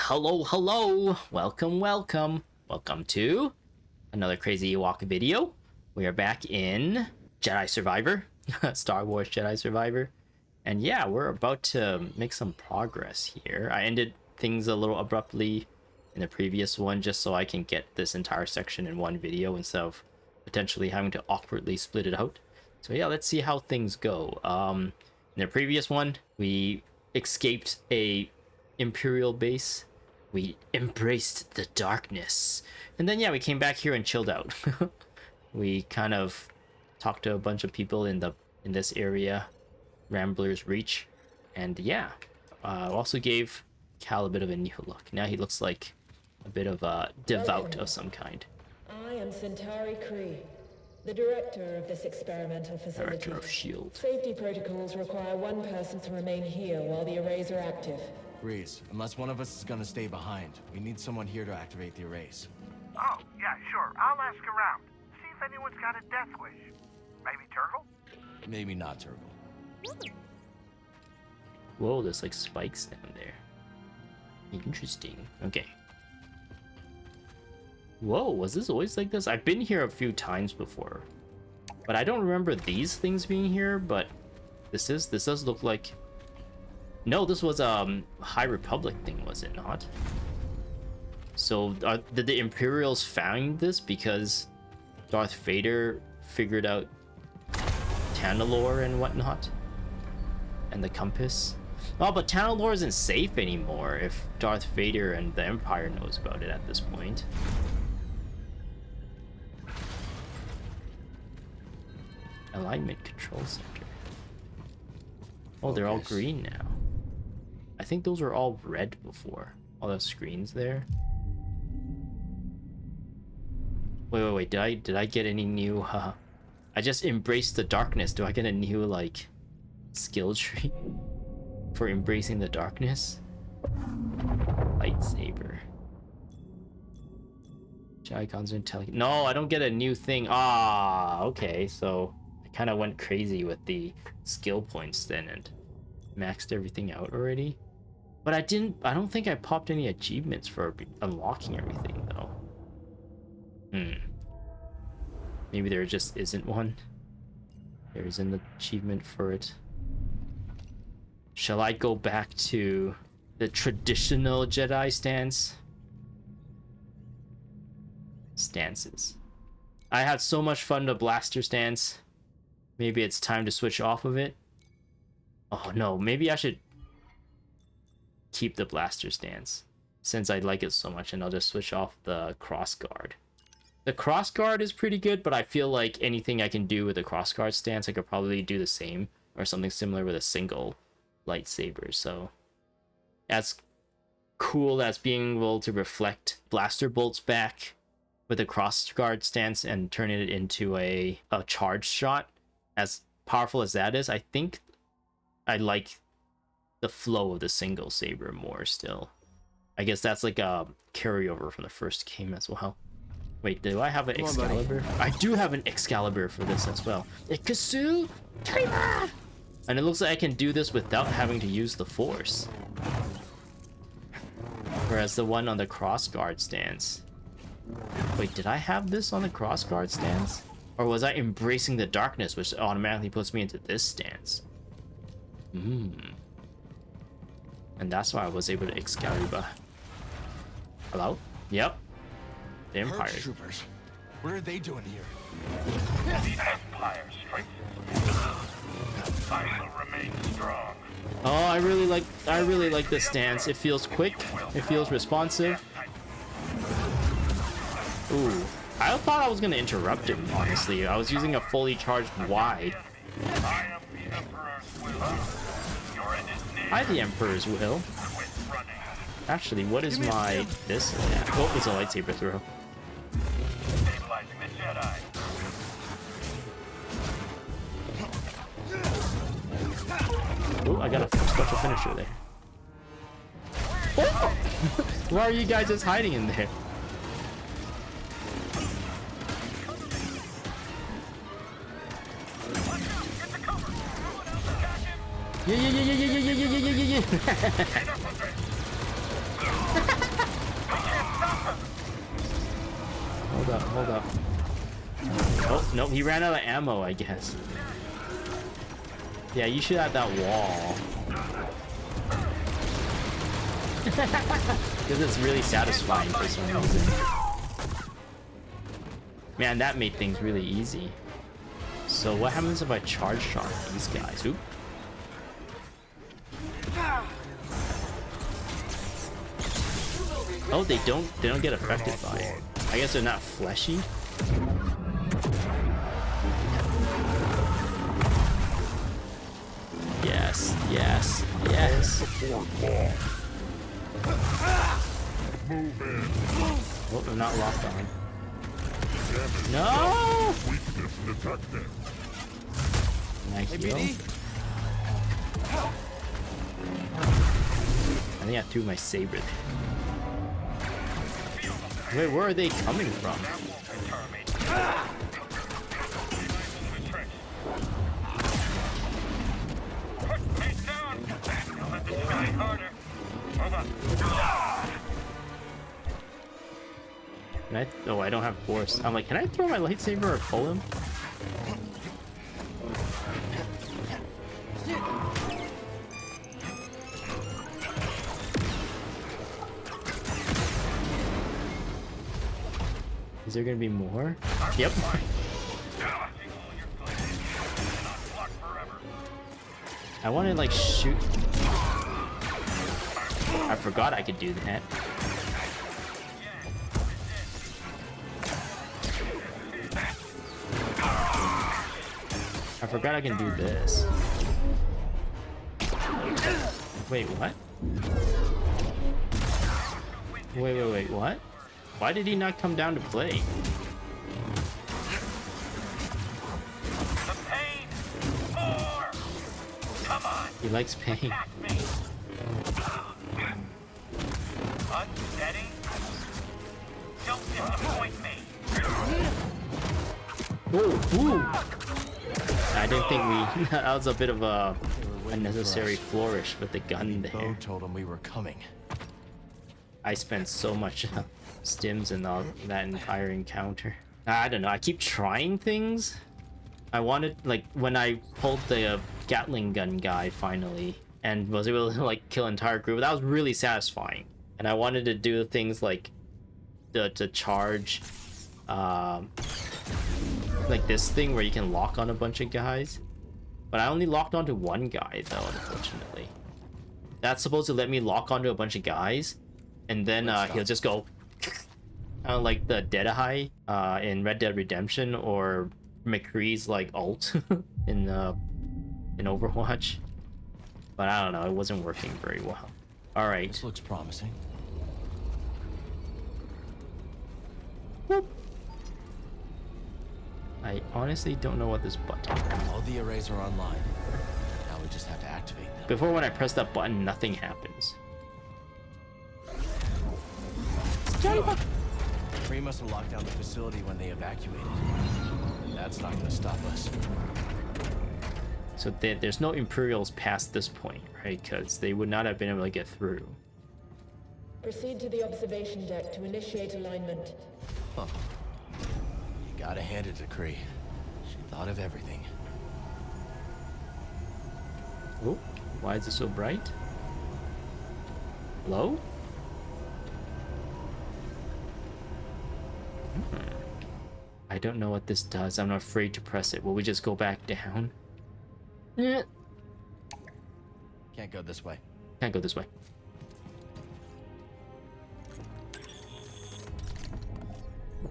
Hello, welcome to another crazy Ewok video. We are back in Jedi Survivor, Star Wars Jedi Survivor, and yeah, we're about to make some progress here. I ended things a little abruptly in the previous one just so I can get this entire section in one video instead of potentially having to awkwardly split it out. So yeah, let's see how things go. In the previous one, we escaped a Imperial base. We embraced the darkness, and then yeah, we came back here and chilled out. We kind of talked to a bunch of people in this area, Rambler's Reach, and yeah, also gave Cal a bit of a new look. Now he looks like a bit of a devout of some kind. I am Centauri Kree, the director of this experimental facility. Director of S.H.I.E.L.D. Safety protocols require one person to remain here while the arrays are active. Breeze, unless one of us is gonna stay behind, we need someone here to activate the arrays. Oh, yeah, sure. I'll ask around. See if anyone's got a death wish. Maybe Turtle? Maybe not Turtle. Whoa, there's like spikes down there. Interesting. Okay. Whoa, was this always like this? I've been here a few times before, but I don't remember these things being here. But this does look like. No, this was a High Republic thing, was it not? So did the Imperials find this because Darth Vader figured out Tanalorr and whatnot? And the compass? Oh, but Tanalorr isn't safe anymore if Darth Vader and the Empire knows about it at this point. Alignment Control Center. Oh, they're all green now. I think those were all red before. All those screens there. Wait. Did I get any new? I just embraced the darkness. Do I get a new like skill tree for embracing the darkness? Lightsaber. Icons are intelligent. No, I don't get a new thing. Ah, okay. So I kind of went crazy with the skill points then and maxed everything out already. But I don't think I popped any achievements for unlocking everything though. Maybe there just isn't one. There isn't an achievement for it. Shall I go back to the traditional Jedi stances? I had so much fun with blaster stance. Maybe it's time to switch off of it. Oh no, maybe I should keep the blaster stance since I like it so much, and I'll just switch off the cross guard. The cross guard is pretty good, but I feel like anything I can do with the cross guard stance, I could probably do the same or something similar with a single lightsaber. So as cool as being able to reflect blaster bolts back with a cross guard stance and turning it into a charge shot, as powerful as that is, I think I like the flow of the single saber more still. I guess that's like a carryover from the first game as well. Wait, do I have an Excalibur? I do have an Excalibur for this as well. Ikasu Timer! And it looks like I can do this without having to use the Force. Whereas the one on the crossguard stance. Wait, did I have this on the crossguard stance? Or was I embracing the darkness, which automatically puts me into this stance? And that's why I was able to Excalibur. Hello? Yep. The Empire. Troopers. What are they doing here? The Empire strengthens. I shall remain strong. Oh, I really like this stance. It feels quick. It feels responsive. Ooh. I thought I was gonna interrupt him, honestly. I was using a fully charged wide. I am the Emperor's will. Your end is near. Hi, the Emperor's will. Quit running. Actually, what is my this? Yeah. Oh, it's a lightsaber throw. Stabilizing the Jedi. Oh, I got a special finisher there. Oh! Why are you guys just hiding in there? Yeah. up, hold up. Oh, nope, he ran out of ammo, I guess. Yeah, you should have that wall. Because it's really satisfying for some reason. Man, that made things really easy. So what happens if I charge shot these guys? Oop. Oh, they don't get affected by it. I guess they're not fleshy. Yes, yes, yes. Oh, they're not locked on. No! Nice. I think I threw my saber there. Wait, where are they coming from? Can I? Oh, I don't have force. I'm like, can I throw my lightsaber or pull him? Is there gonna be more? Yep. I want to like shoot. I forgot I could do that. I forgot I can do this. Wait, what? Wait, what? Why did he not come down to play? He likes pain. Ooh. I didn't think we... that was a bit of a unnecessary flourish with the gun there. Bo told him we were coming. I spent so much stims in that entire encounter. I don't know, I keep trying things. I wanted, like, when I pulled the Gatling gun guy finally and was able to like kill entire group, that was really satisfying. And I wanted to do things like to charge like this thing where you can lock on a bunch of guys, but I only locked onto one guy though, unfortunately. That's supposed to let me lock onto a bunch of guys, and then he'll just go kind of like the Jedi in Red Dead Redemption, or McCree's like ult in Overwatch. But I don't know, it wasn't working very well. All right. This looks promising. Whoop. I honestly don't know what this button is. All the arrays are online. Now we just have to activate them. Before, when I press that button, nothing happens. Kree must have locked down the facility when they evacuated. That's not going to stop us. So there's no Imperials past this point, right? Because they would not have been able to get through. Proceed to the observation deck to initiate alignment. Huh. You gotta hand it to Kree. She thought of everything. Oh, why is it so bright? Hello? I don't know what this does. I'm afraid to press it. Will we just go back down? Can't go this way. Can't go this way.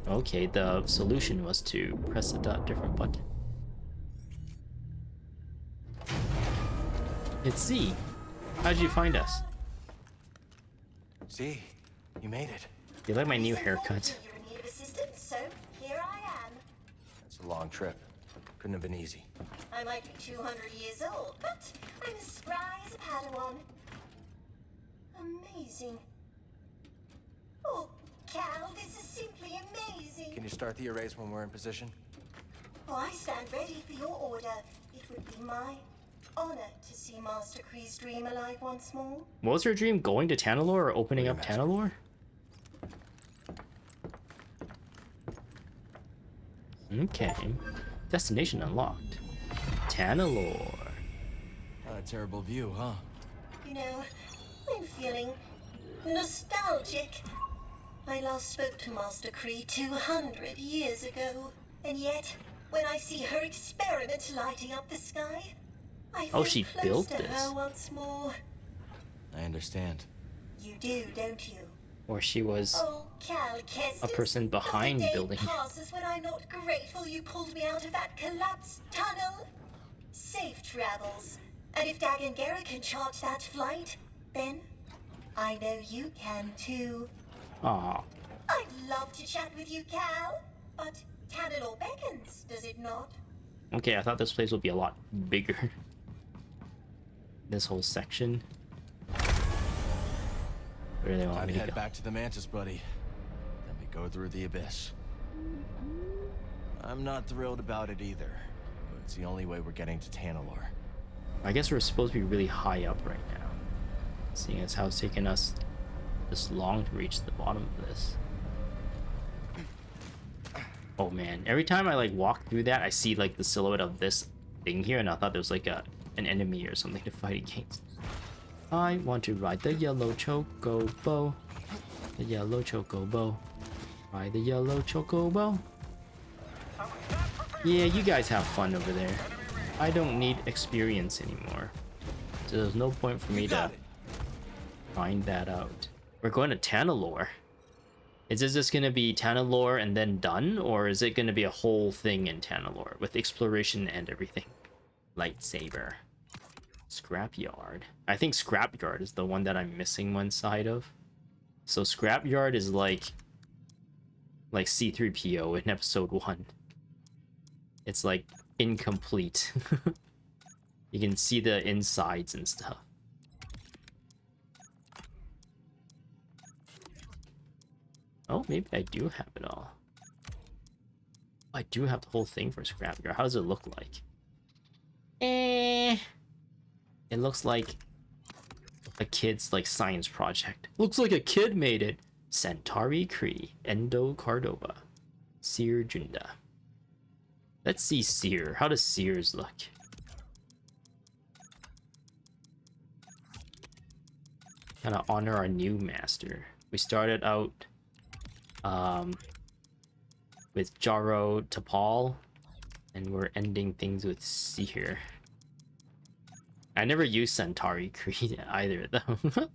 Okay, the solution was to press a different button. It's Z. How'd you find us? See, you made it. You like my new haircut? You're in need of assistance, so here I am. It's a long trip. Couldn't have been easy. I might be 200 years old, but I'm as spry as a Padawan. Amazing. Oh, Cal, this is simply amazing. Can you start the arrays when we're in position? Oh, I stand ready for your order. It would be my honor to see Master Kree's dream alive once more. What was her dream? Going to Tanalorr or opening up Tanalorr? Okay. Destination unlocked. Tanalorr. Not a terrible view, huh? You know, I'm feeling nostalgic. I last spoke to Master Kree 200 years ago. And yet, when I see her experiment lighting up the sky, I feel she close built to this. her once more. I understand. You do, don't you? Or she was Oh, Cal Kestis, a person behind not a day building. passes when I'm not grateful you pulled me out of that collapsed tunnel. Safe travels. And if Dagan Gera can charge that flight, then I know you can too. Aw. I'd love to chat with you, Cal, but Tanalorr beckons, does it not? Okay, I thought this place would be a lot bigger. This whole section. Where do they want Time me to to head go? back to the Mantis, buddy. Then we go through the Abyss. I'm not thrilled about it either, but it's the only way we're getting to Tanalorr. I guess we're supposed to be really high up right now, seeing as how it's taken us this long to reach the bottom of this. Oh man, every time I like walk through that, I see like the silhouette of this thing here, and I thought there was like an enemy or something to fight against. I want to ride the yellow chocobo. The yellow chocobo. Ride the yellow chocobo. Yeah, you guys have fun over there. I don't need experience anymore. So there's no point for me to find that out. We're going to Tanalorr. Is this just going to be Tanalorr and then done? Or is it going to be a whole thing in Tanalorr with exploration and everything? Lightsaber. Scrapyard. I think Scrapyard is the one that I'm missing one side of. So Scrapyard is like C-3PO in episode 1. It's like incomplete. You can see the insides and stuff. Oh, maybe I do have it all. I do have the whole thing for Scrapyard. How does it look like? It looks like a kid's like science project. Looks like a kid made it. Centauri Kree, Endo Cardova, Seer Junda. Let's see Seer. How does Seers look? Kind of honor our new master. We started out with Jaro Tapal, and we're ending things with Seer. I never used Centauri Kree either, though.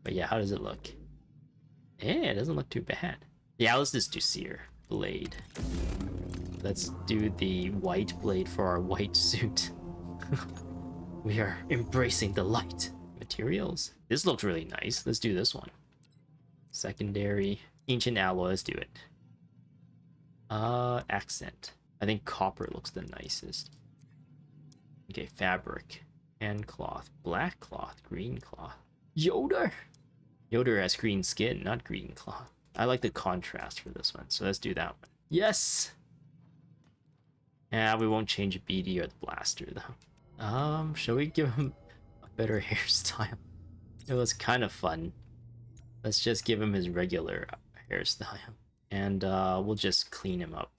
But yeah, how does it look? Yeah, it doesn't look too bad. Yeah, let's just do Seer. Blade. Let's do the white blade for our white suit. We are embracing the light. Materials. This looks really nice. Let's do this one. Secondary. Ancient alloy. Let's do it. Accent. I think copper looks the nicest. Okay, fabric. And cloth. Black cloth. Green cloth. Yoda! Yoda has green skin, not green cloth. I like the contrast for this one, so let's do that one. Yes! Yeah, we won't change BD or the blaster, though. Shall we give him a better hairstyle? It was kind of fun. Let's just give him his regular hairstyle. And we'll just clean him up.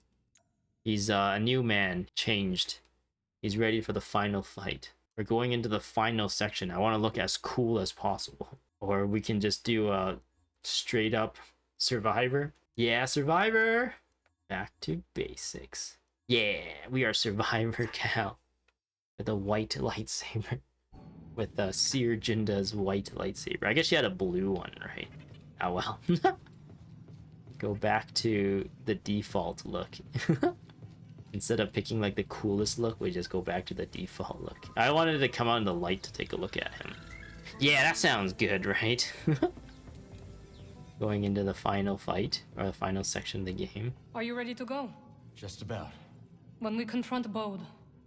He's a new man, changed. He's ready for the final fight. We're going into the final section. I want to look as cool as possible. Or we can just do a straight up Survivor. Yeah, Survivor! Back to basics. Yeah, we are Survivor Cal. With a white lightsaber. With Seer Jinda's white lightsaber. I guess she had a blue one, right? Oh well. Go back to the default look. Instead of picking like the coolest look, we just go back to the default look. I wanted to come out in the light to take a look at him. Yeah, that sounds good, right? Going into the final fight, or the final section of the game. Are you ready to go? Just about. When we confront Bode,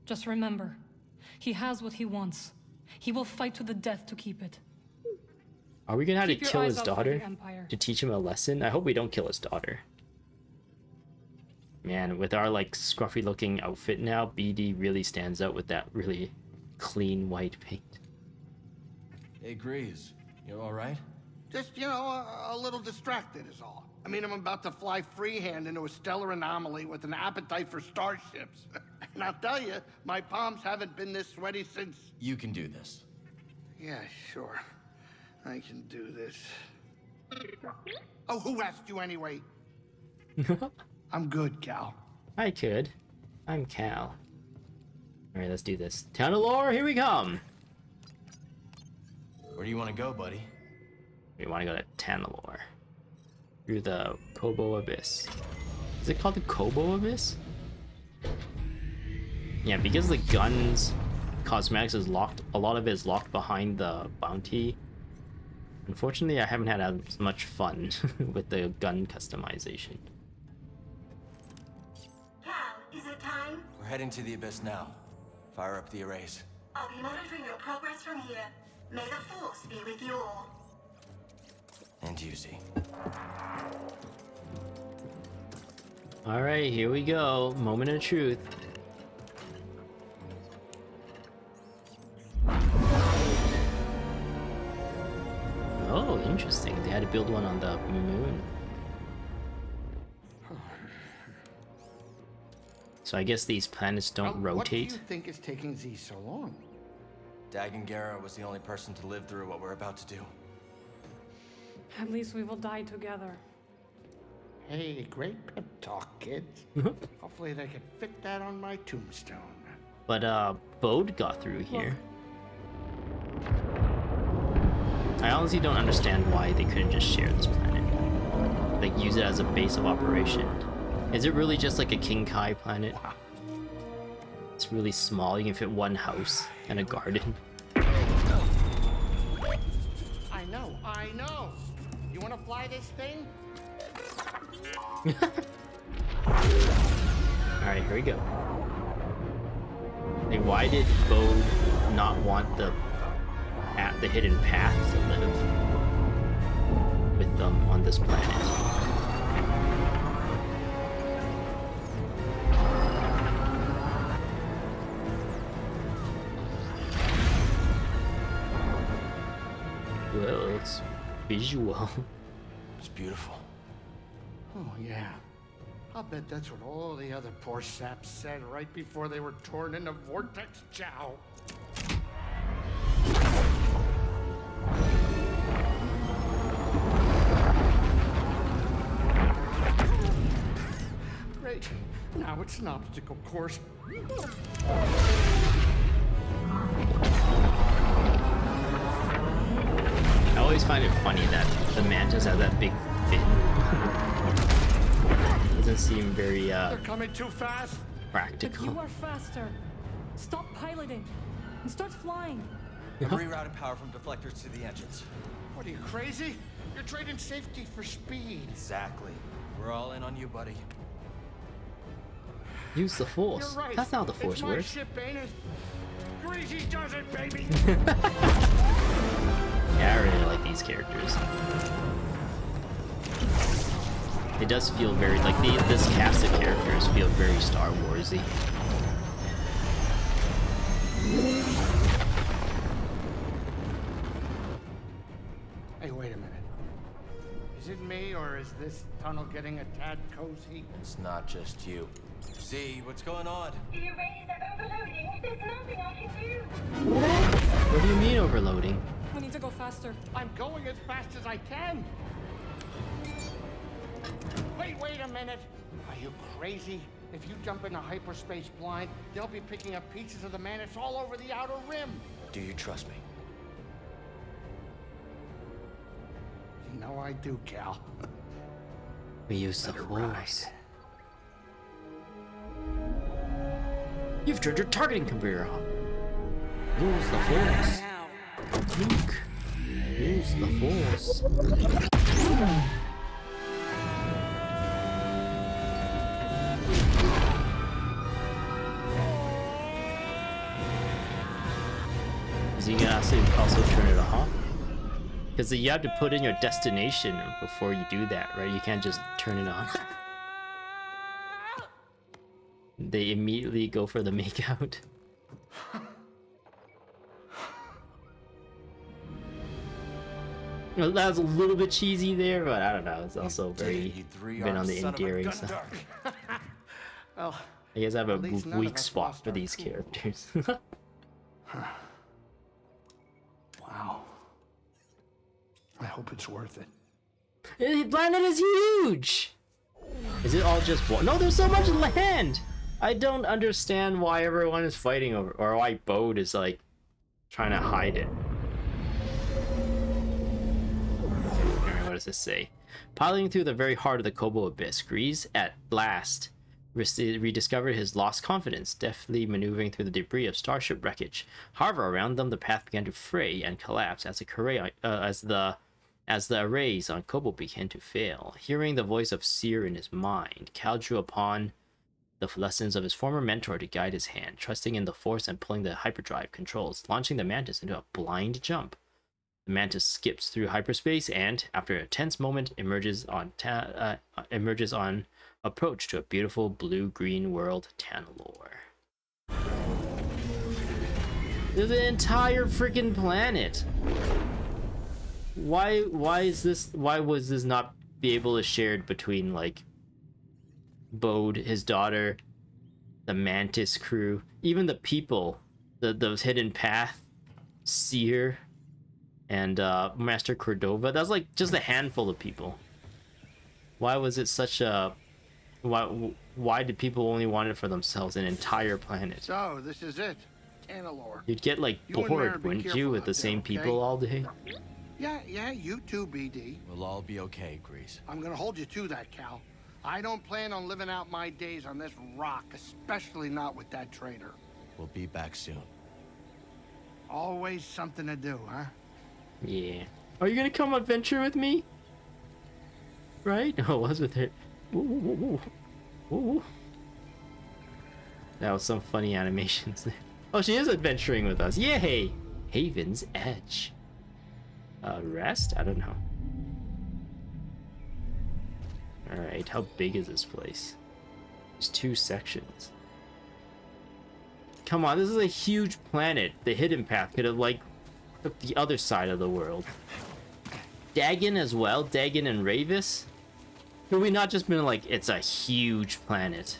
just remember, he has what he wants. He will fight to the death to keep it. Are we gonna have Keep to your kill eyes his out for daughter the Empire. to teach him a lesson? I hope we don't kill his daughter. Man, with our like scruffy looking outfit now, BD really stands out with that really clean white paint. Hey, Grease, you alright? Just, a little distracted is all. I mean, I'm about to fly freehand into a stellar anomaly with an appetite for starships. And I'll tell you, my palms haven't been this sweaty since... You can do this. Yeah, sure. I can do this. Oh, who asked you anyway? I'm good, Cal. I could. I'm Cal. Alright, let's do this. Tanalorr, here we come! Where do you want to go, buddy? We want to go to Tanalorr. Through the Koboh Abyss. Is it called the Koboh Abyss? Yeah, because the guns cosmetics is locked, a lot of it is locked behind the bounty. Unfortunately, I haven't had as much fun with the gun customization. Cal, is it time? We're heading to the Abyss now. Fire up the arrays. I'll be monitoring your progress from here. May the Force be with you all. And you, Z. Alright, here we go. Moment of truth. Oh, interesting. They had to build one on the moon. So I guess these planets don't rotate. What do you think is taking Z so long? Dagan was the only person to live through what we're about to do. At least we will die together. Hey, great pep talk, kids. Hopefully they can fit that on my tombstone. But Bode got through here. I honestly don't understand why they couldn't just share this planet. Like, use it as a base of operation. Is it really just like a King Kai planet? Wow. It's really small, you can fit one house and a garden. I know! You wanna fly this thing? Alright, here we go. Like, why did Bode not want the hidden path to live with them on this planet? Well, it's visual. It's beautiful. Oh, yeah. I'll bet that's what all the other poor saps said right before they were torn into Vortex Chow. Great. Now it's an obstacle course. I always find it funny that the mantis has that big fin. Doesn't seem very They're coming too fast. But practical. you are faster. Stop piloting and start flying. I'm rerouting power from deflectors to the engines. What are you, crazy? You're trading safety for speed. Exactly. We're all in on you, buddy. Use the force. You're right. That's not how the force it's my works. ship, ain't it? Greasy does it, baby. Yeah, I really like these characters. It does feel very like this cast of characters feel very Star Warsy. Hey, wait a minute. Is it me, or is this tunnel getting a tad cozy? It's not just you. Z, what's going on? The arrays are overloading. There's nothing I can do. What do you mean overloading? We need to go faster. I'm going as fast as I can. Wait a minute. Are you crazy? If you jump into hyperspace blind, they'll be picking up pieces of the Mantis all over the outer rim. Do you trust me? You know I do, Cal. We use the force. You've turned your targeting computer off. Use the force. Luke. Use the force. Is he gonna also turn it off? Because you have to put in your destination before you do that, right? You can't just turn it on. They immediately go for the makeout. Well, that was a little bit cheesy there, but I don't know. It's also You very three-armed been on the son of a endearing gun side. dart. Well, I guess I have a At least none of weak us spot lost for our these cool. characters. wow. I hope it's worth it. The planet is huge! Is it all just one? No, there's so much land! I don't understand why everyone is fighting over, or why Bode is like trying to hide it. Alright, what does this say? Piloting through the very heart of the Koboh Abyss, Grease at last rediscovered his lost confidence, deftly maneuvering through the debris of starship wreckage. However, around them the path began to fray and collapse as the arrays on Koboh began to fail. Hearing the voice of Seer in his mind, Cal drew upon the lessons of his former mentor to guide his hand, trusting in the Force and pulling the hyperdrive controls, launching the Mantis into a blind jump. The Mantis skips through hyperspace and, after a tense moment, emerges on approach to a beautiful blue-green world, Tanalorr. There's an entire freaking planet. Why was this not be able to shared between like Bode, his daughter, the Mantis crew, even the people, those hidden path, Seer, and Master Cordova? That's like just a handful of people. Why was it such a why did people only want it for themselves, an entire planet? So, this is it. Tanalorr. You'd get like You and Merrin bored, be wouldn't you, careful with out the there, same okay? people all day? Yeah, you too, BD. We'll all be okay, Grease. I'm gonna hold you to that, Cal. I don't plan on living out my days on this rock, especially not with that traitor. We'll be back soon. Always something to do, huh? Yeah. Are you gonna come adventure with me? Right? Oh, what's with her? Ooh. That was some funny animations there. Oh, she is adventuring with us. Yay! Haven's Edge. Rest? I don't know. Alright, how big is this place? There's 2 sections. Come on, this is a huge planet. The hidden path could have, like, took the other side of the world. Dagon as well? Dagon and Ravis? Could we not just been like, it's a huge planet.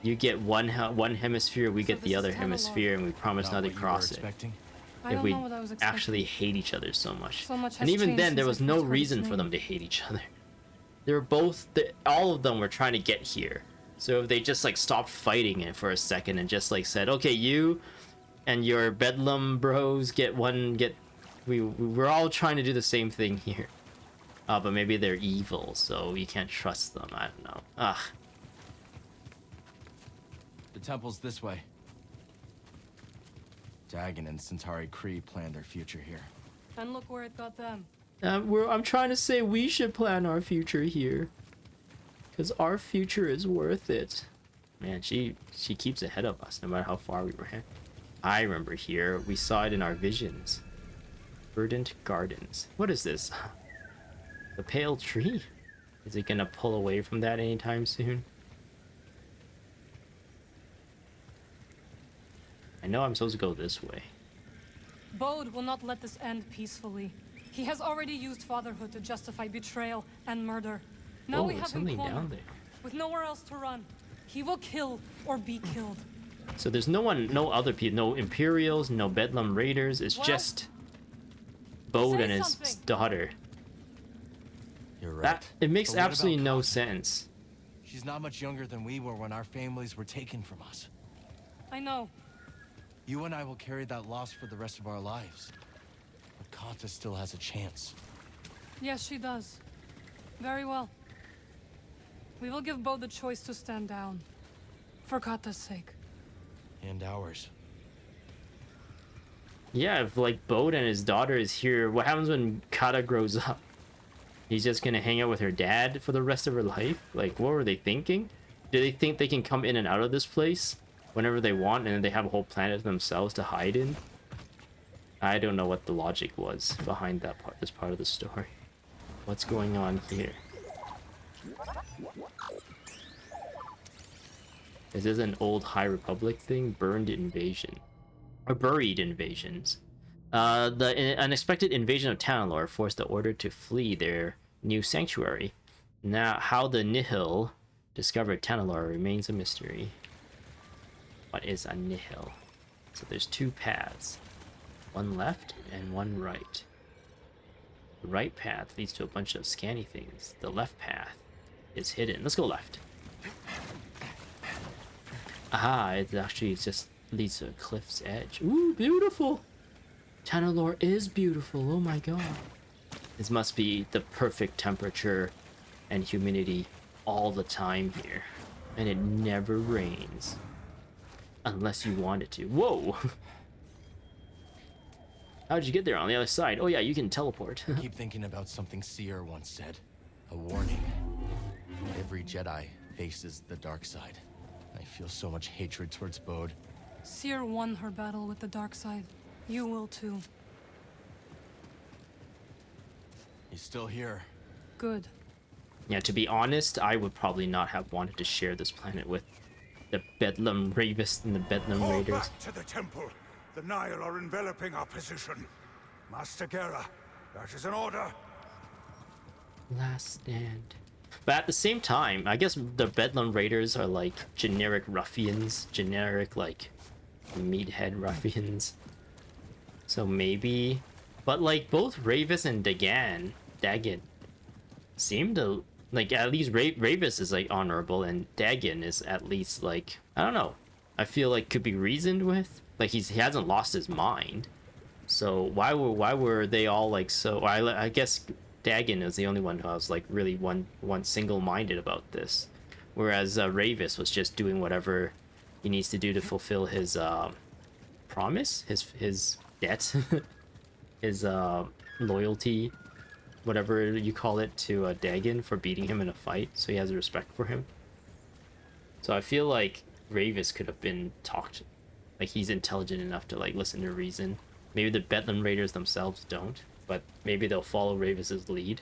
You get one hemisphere, we get the other hemisphere, and we promise not to cross it. I If don't we know what I was expecting. actually hate each other so much. So much has And even changed then, there since was I no first heard his reason for name. them to hate each other. They were both, all of them were trying to get here. So if they just like stopped fighting it for a second and just like said, okay, you and your Bedlam bros we're all trying to do the same thing here. But maybe they're evil, so you can't trust them. I don't know. Ugh. The temple's this way. Dagon and Centauri Kree planned their future here. And look where it got them. I'm trying to say we should plan our future here. Because our future is worth it. Man, she keeps ahead of us no matter how far we ran. I remember here, we saw it in our visions. Verdant Gardens. What is this? The pale tree? Is it gonna pull away from that anytime soon? I know I'm supposed to go this way. Bode will not let this end peacefully. He has already used fatherhood to justify betrayal and murder. Now we Oh, have him something cornered, down there. with nowhere else to run. He will kill or be killed. So there's no other people, no Imperials, no Bedlam Raiders. It's Well, just Bode say and his something. daughter. You're right. That it makes But what absolutely about no Kata? sense. She's not much younger than we were when our families were taken from us. I know. You and I will carry that loss for the rest of our lives. But Kata still has a chance. Yes, she does. Very well. We will give Bode the choice to stand down. For Kata's sake. And ours. Yeah, if like Bode and his daughter is here, what happens when Kata grows up? He's just gonna hang out with her dad for the rest of her life? Like, what were they thinking? Do they think they can come in and out of this place whenever they want, and then they have a whole planet to themselves to hide in? I don't know what the logic was behind that part. This part of the story. What's going on here? Is this an old High Republic thing? Burned invasion. Or buried invasions. The unexpected invasion of Tanalorr forced the Order to flee their new sanctuary. Now, how the Nihil discovered Tanalorr remains a mystery. What is a Nihil? So there's two paths. One left and one right. The right path leads to a bunch of scanny things. The left path is hidden. Let's go left. Aha, it actually just leads to a cliff's edge. Ooh, beautiful! Tanalorr is beautiful, oh my god. This must be the perfect temperature and humidity all the time here. And it never rains. Unless you want it to. Whoa! How'd you get there on the other side? Oh yeah, you can teleport. I keep thinking about something Seer once said. A warning. Every Jedi faces the dark side. I feel so much hatred towards Bode. Seer won her battle with the dark side. You will too. He's still here. Good. Yeah, to be honest, I would probably not have wanted to share this planet with the Bedlam Ravis and the Bedlam Fall Raiders. back to the temple. The Nile are enveloping our position. Master Gera, that is an order. Last stand. But at the same time, I guess the Bedlam Raiders are like generic ruffians, generic like meathead ruffians. So maybe, but like both Ravis and Dagan seem to like, at least Ravis is like honorable and Dagan is at least like, I don't know. I feel like could be reasoned with. Like he hasn't lost his mind. So why were they all like so? I guess Dagan is the only one who was like really one single-minded about this, whereas Ravis was just doing whatever he needs to do to fulfill his promise, his debt, his loyalty, whatever you call it, to Dagan for beating him in a fight, so he has respect for him. So I feel like Ravis could have been talked, like he's intelligent enough to like listen to reason. Maybe the Bedlam Raiders themselves don't, but maybe they'll follow Ravis's lead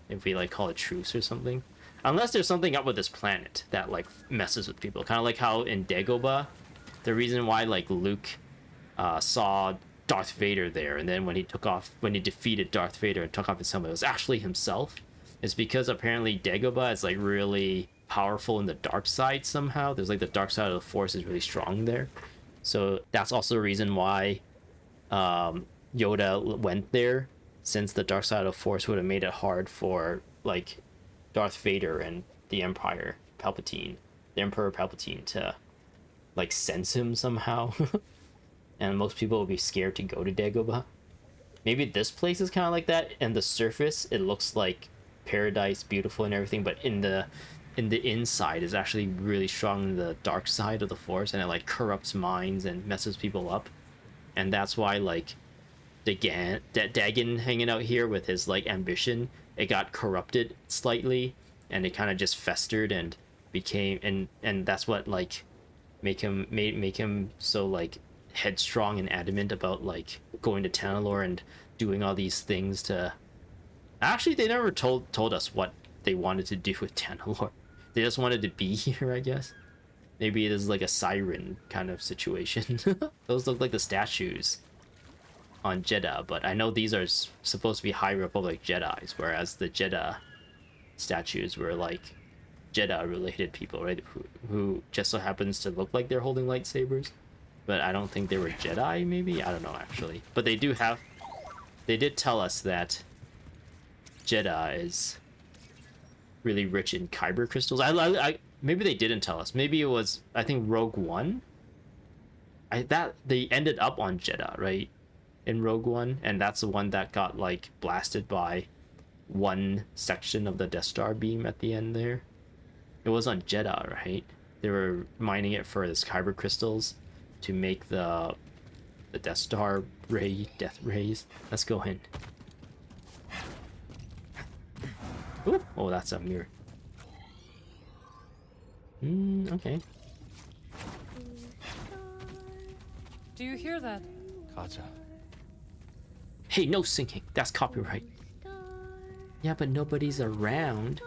if we like call it truce or something. Unless there's something up with this planet that like messes with people, kind of like how in Dagobah, the reason why like Luke saw Darth Vader there, and then when he defeated Darth Vader and took off his helmet, it was actually himself, is because apparently Dagobah is like really powerful in the dark side somehow. There's like the dark side of the Force is really strong there. So that's also a reason why Yoda went there, since the dark side of the Force would have made it hard for like Darth Vader and the Emperor Palpatine to like sense him somehow. And most people would be scared to go to Dagobah. Maybe this place is kind of like that. And the surface, it looks like paradise, beautiful and everything, but in the inside is actually really strong in the dark side of the Force, and it like corrupts minds and messes people up. And that's why like Dagan hanging out here with his like ambition, it got corrupted slightly, and it kind of just festered and became, and that's what like make him so like headstrong and adamant about like going to Tanalorr and doing all these things to. Actually, they never told us what they wanted to do with Tanalorr. They just wanted to be here, I guess. Maybe it is like a siren kind of situation. Those look like the statues on Jeddah, but I know these are supposed to be High Republic Jedis, whereas the Jeddah statues were like Jeddah-related people, right? Who just so happens to look like they're holding lightsabers, but I don't think they were Jedi. Maybe, I don't know actually. But they did tell us that Jeddah is really rich in kyber crystals. I maybe they didn't tell us. Maybe it was, I think, Rogue One. That they ended up on Jeddah, right? In Rogue One, and that's the one that got like blasted by one section of the Death Star beam at the end there. It was on Jeddah, right? They were mining it for this kyber crystals to make the Death Star death rays. Let's go in. Ooh, oh, that's a mirror. Okay. Do you hear that? Kata. Hey, no singing. That's copyright. Yeah, but nobody's around.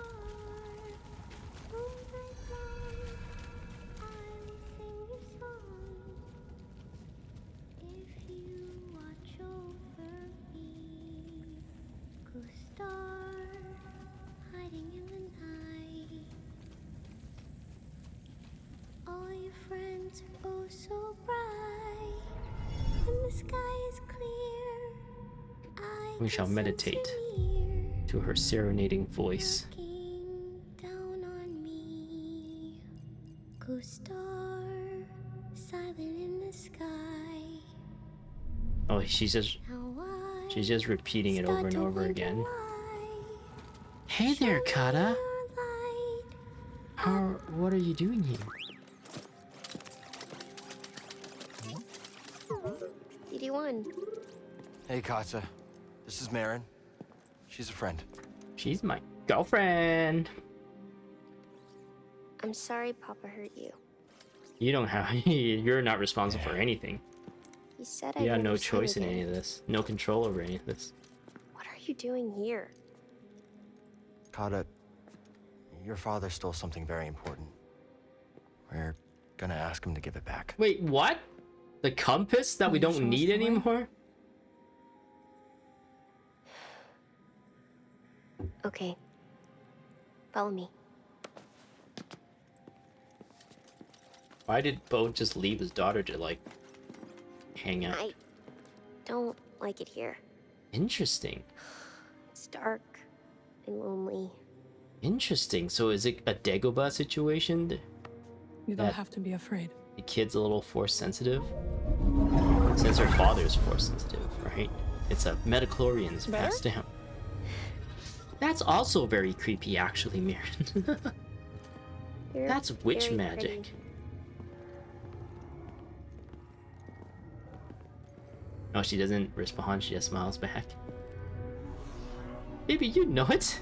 We shall meditate to her serenading voice. Down on me, go star, silent in the sky. Oh, she's just repeating it over and over again. Hey there, Kata. What are you doing here? DD1. Hey, Kata. This is Merrin. She's a friend. She's my girlfriend. I'm sorry Papa hurt you. You don't have. You're not responsible for anything. He said You I'd got no never sin choice in again. any of this. No control over any of this. What are you doing here? Kata, your father stole something very important. We're gonna ask him to give it back. Wait, what? The compass that we Will you don't show us need the way? anymore? Okay. Follow me. Why did Bo just leave his daughter to, like, hang out? I don't like it here. Interesting. It's dark and lonely. Interesting. So is it a Dagobah situation? You don't That- have to be afraid. The kid's a little force sensitive? Since her father's force sensitive, right? It's a metachlorians Better? passed down. That's also very creepy, actually, Merrin. You're That's witch very magic. pretty. No, she doesn't respond, she just smiles back. Baby, you know it!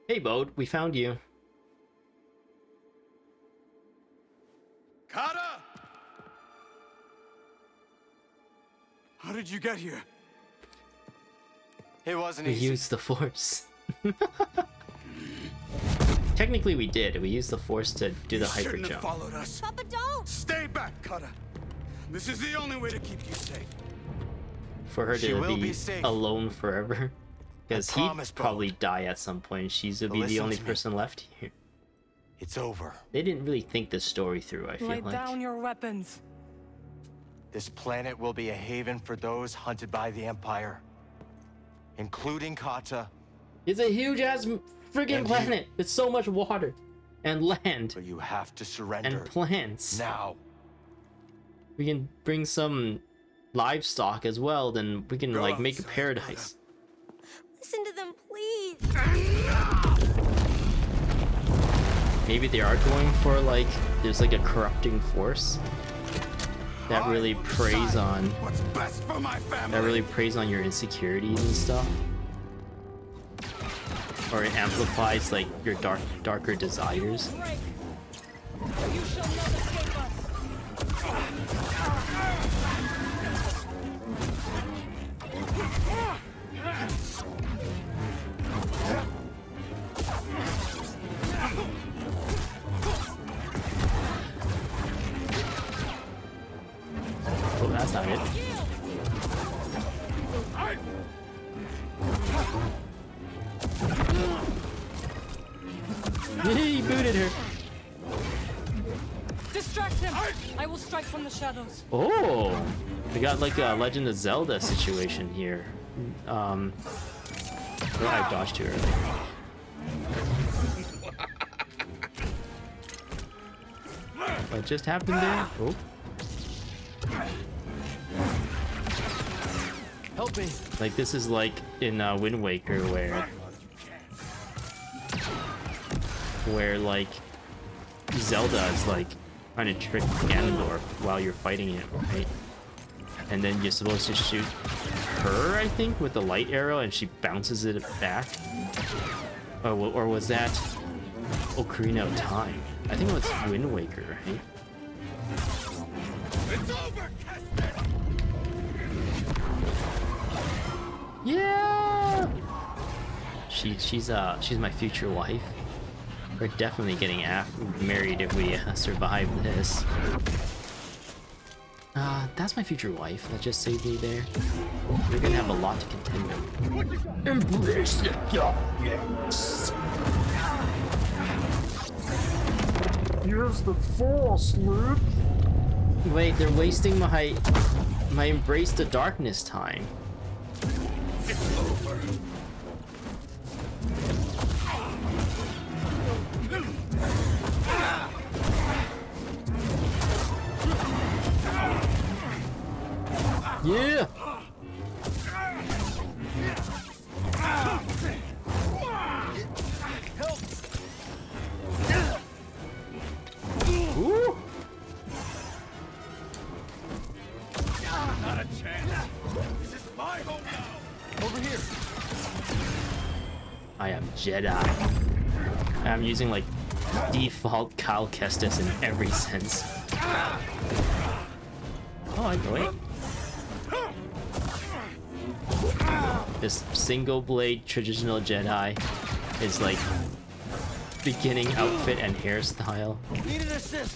Hey, Bode, we found you. Kata! How did you get here? It wasn't We easy. used the force. Technically we did. We used the force to do the You hyper shouldn't have jump. followed us. Papa, don't! Stay back, Kata. This is the only way to keep you safe. For her She to will be be safe. alone forever. Because he'd promise, Bode. probably die at some point. She's would But be the listen only to me. person left here. It's over. They didn't really think this story through, I feel Lay like. down your weapons. This planet will be a haven for those hunted by the Empire, including Kata. It's a huge ass friggin' And planet with so much water and land But you have to surrender and plants. now. We can bring some livestock as well, then we can Go like make a outside, paradise. Listen to them, please! Maybe they are going for like, there's like a corrupting force that really preys on, What's best for my family? that really preys on your insecurities and stuff. Or it amplifies like your darker desires. You shall not escape us. Oh, that's not it. He booted her. Distract him. I will strike from the shadows. Oh, we got like a Legend of Zelda situation here. Well, I dodged too early. What just happened there? Oh, Help me. like this is like in Wind Waker where like Zelda is like trying to trick Ganondorf while you're fighting it, right? And then you're supposed to shoot her, I think, with the light arrow, and she bounces it back. Oh, or was that Ocarina of Time? I think it was Wind Waker, right? It's over, Kestis! Yeah. She's my future wife. We're definitely getting married if we survive this. That's my future wife. That just saved me there. We're gonna have a lot to contend with. Embrace the darkness. Here's the Force, Luke. Wait, they're wasting my embrace the darkness time. It's over. Yeah. Ooh. Not a chance. This is my home now. Over here. I am Jedi. I'm using like default Cal Kestis in every sense. Oh, I know it. This single blade traditional Jedi is like beginning outfit and hairstyle. Need an assist.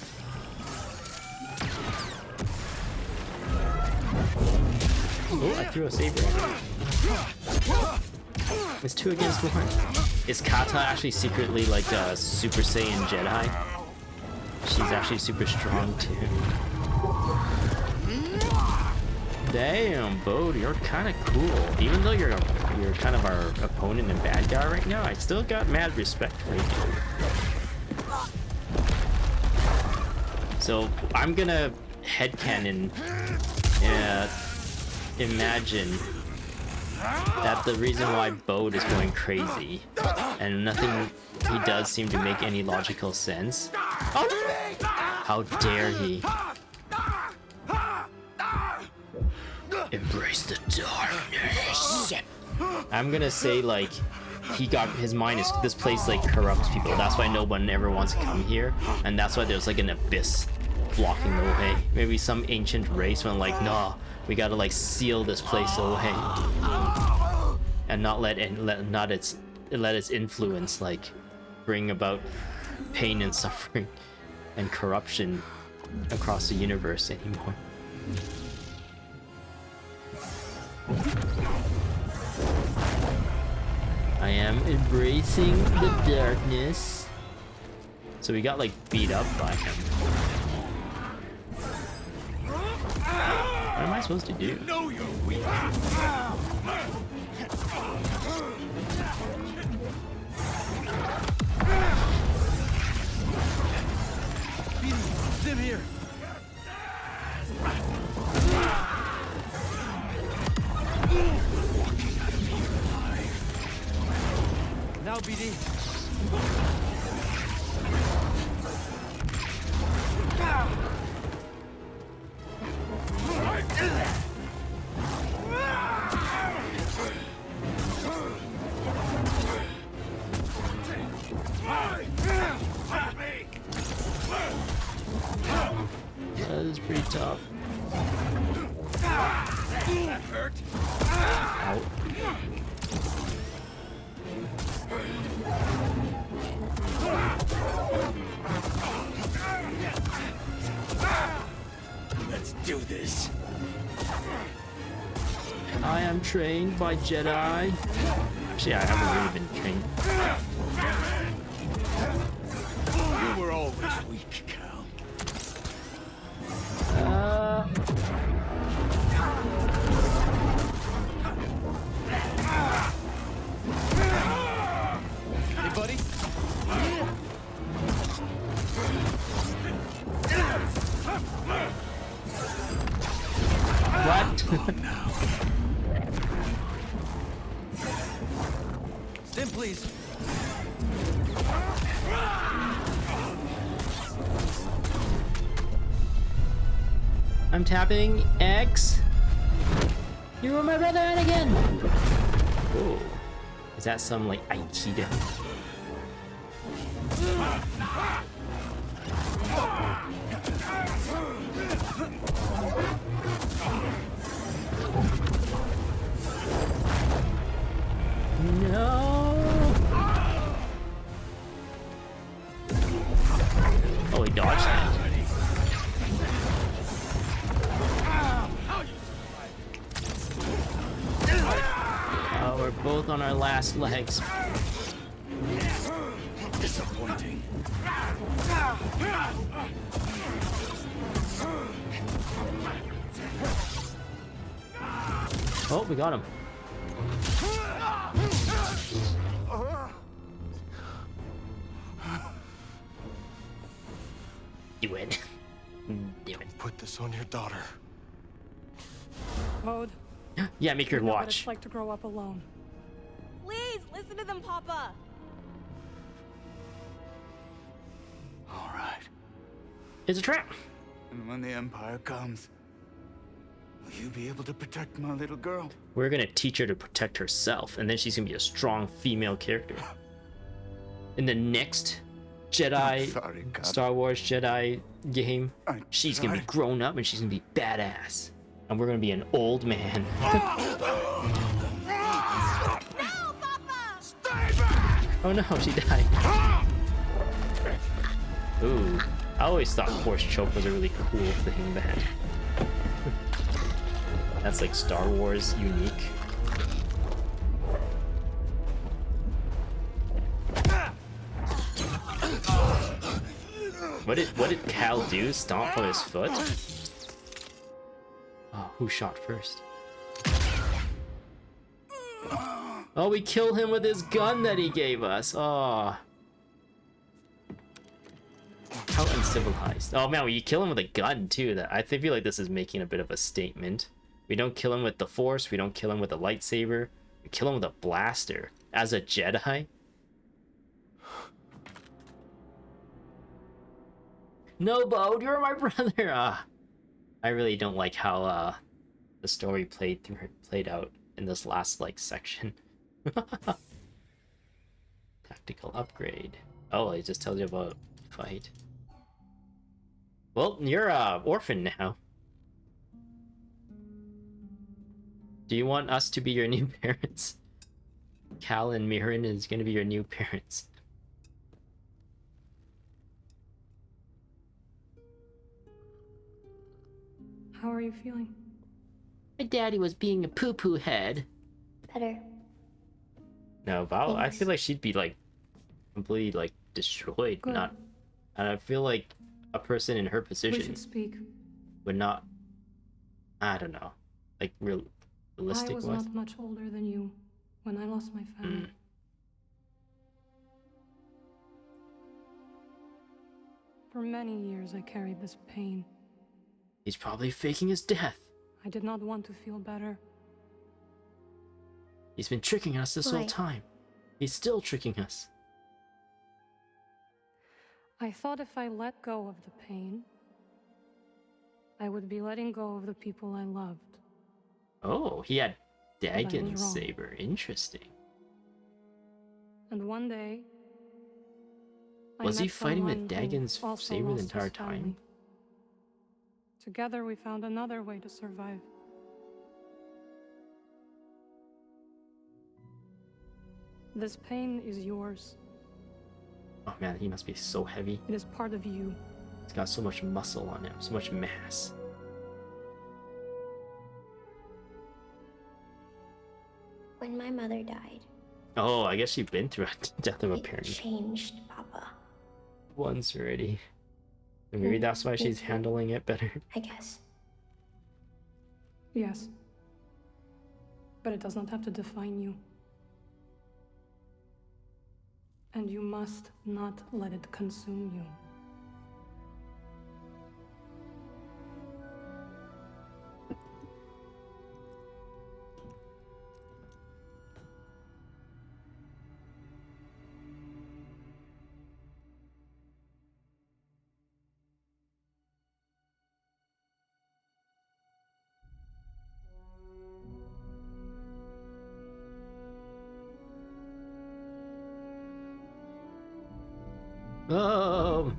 Oh, I threw a saber. It's 2 against 1. Is Kata actually secretly like a Super Saiyan Jedi? She's actually super strong too. Damn, Bode, you're kind of cool. Even though you're kind of our opponent and bad guy right now, I still got mad respect for you. So I'm gonna headcanon imagine that the reason why Bode is going crazy and nothing he does seem to make any logical sense. Oh, how dare he? Embrace the darkness. I'm gonna say like he got his mind is this place like corrupts people. That's why no one ever wants to come here, and that's why there's like an abyss blocking the way. Maybe some ancient race went like, nah, we gotta like seal this place away and not let its influence like bring about pain and suffering and corruption across the universe anymore. I am embracing the darkness. So we got like beat up by him. What am I supposed to do? No, you're weak. Sim here. Now, BD. That is pretty tough. That hurt. Ow. Let's do this. I am trained by Jedi. Actually, I haven't really been trained. You were always weak, Cal. Hey, buddy. What? Stim, please. I'm tapping X. You were my brother Anakin. Oh, is that some like Aikido? No. he dodged that. Oh, we're both on our last legs. Disappointing. Oh, we got him. You win. You win. Put this on your daughter. Bode, Yeah, make her you know what watch. it's like to grow up alone. Please, listen to them, Papa. All right. It's a trap. And when the Empire comes, will you be able to protect my little girl? We're gonna teach her to protect herself, and then she's gonna be a strong female character. In the next Jedi, Sorry, Kat. Star Wars Jedi game, I she's gonna be tried. grown up and she's gonna be badass. And we're gonna be an old man. No, Papa! Stay back! Oh no, she died. Ooh, I always thought Force Choke was a really cool thing, man. That's like Star Wars unique. What did Cal do? Stomp on his foot? Oh, who shot first? Oh, we killed him with his gun that he gave us. Oh. How uncivilized. Oh man, well, you kill him with a gun too. That I feel like this is making a bit of a statement. We don't kill him with the Force, we don't kill him with a lightsaber. We kill him with a blaster. As a Jedi? No, Bode, you're my brother! I really don't like how the story played out in this last section. Tactical upgrade. Oh, it just tells you about fight. Well, you're orphan now. Do you want us to be your new parents? Cal and Merrin is gonna be your new parents. How are you feeling? My daddy was being a poo-poo head. Better. No, Val, I Thanks. feel like she'd be completely destroyed. Good. Not, and I feel like a person in her We position should speak. would not. I don't know, realistic I was wise. not much older than you when I lost my family. For many years I carried this pain. He's probably faking his death. I did not want to feel better. He's been tricking us this whole Why? time. He's still tricking us. I thought if I let go of the pain, I would be letting go of the people I loved. Oh, he had I was Dagon's wrong. saber. Interesting. And one day, I Was he met fighting with someone who Dagon's also saber the lost his entire time? family. Together we found another way to survive. This pain is yours. Oh man, he must be so heavy. It is part of you. He's got so much muscle on him, so much mass. When my mother died, Oh, I guess you've been through a death of a it parent changed, Papa. once already. And maybe that's why she's handling it better. I guess. Yes. But it does not have to define you. And you must not let it consume you. Oh!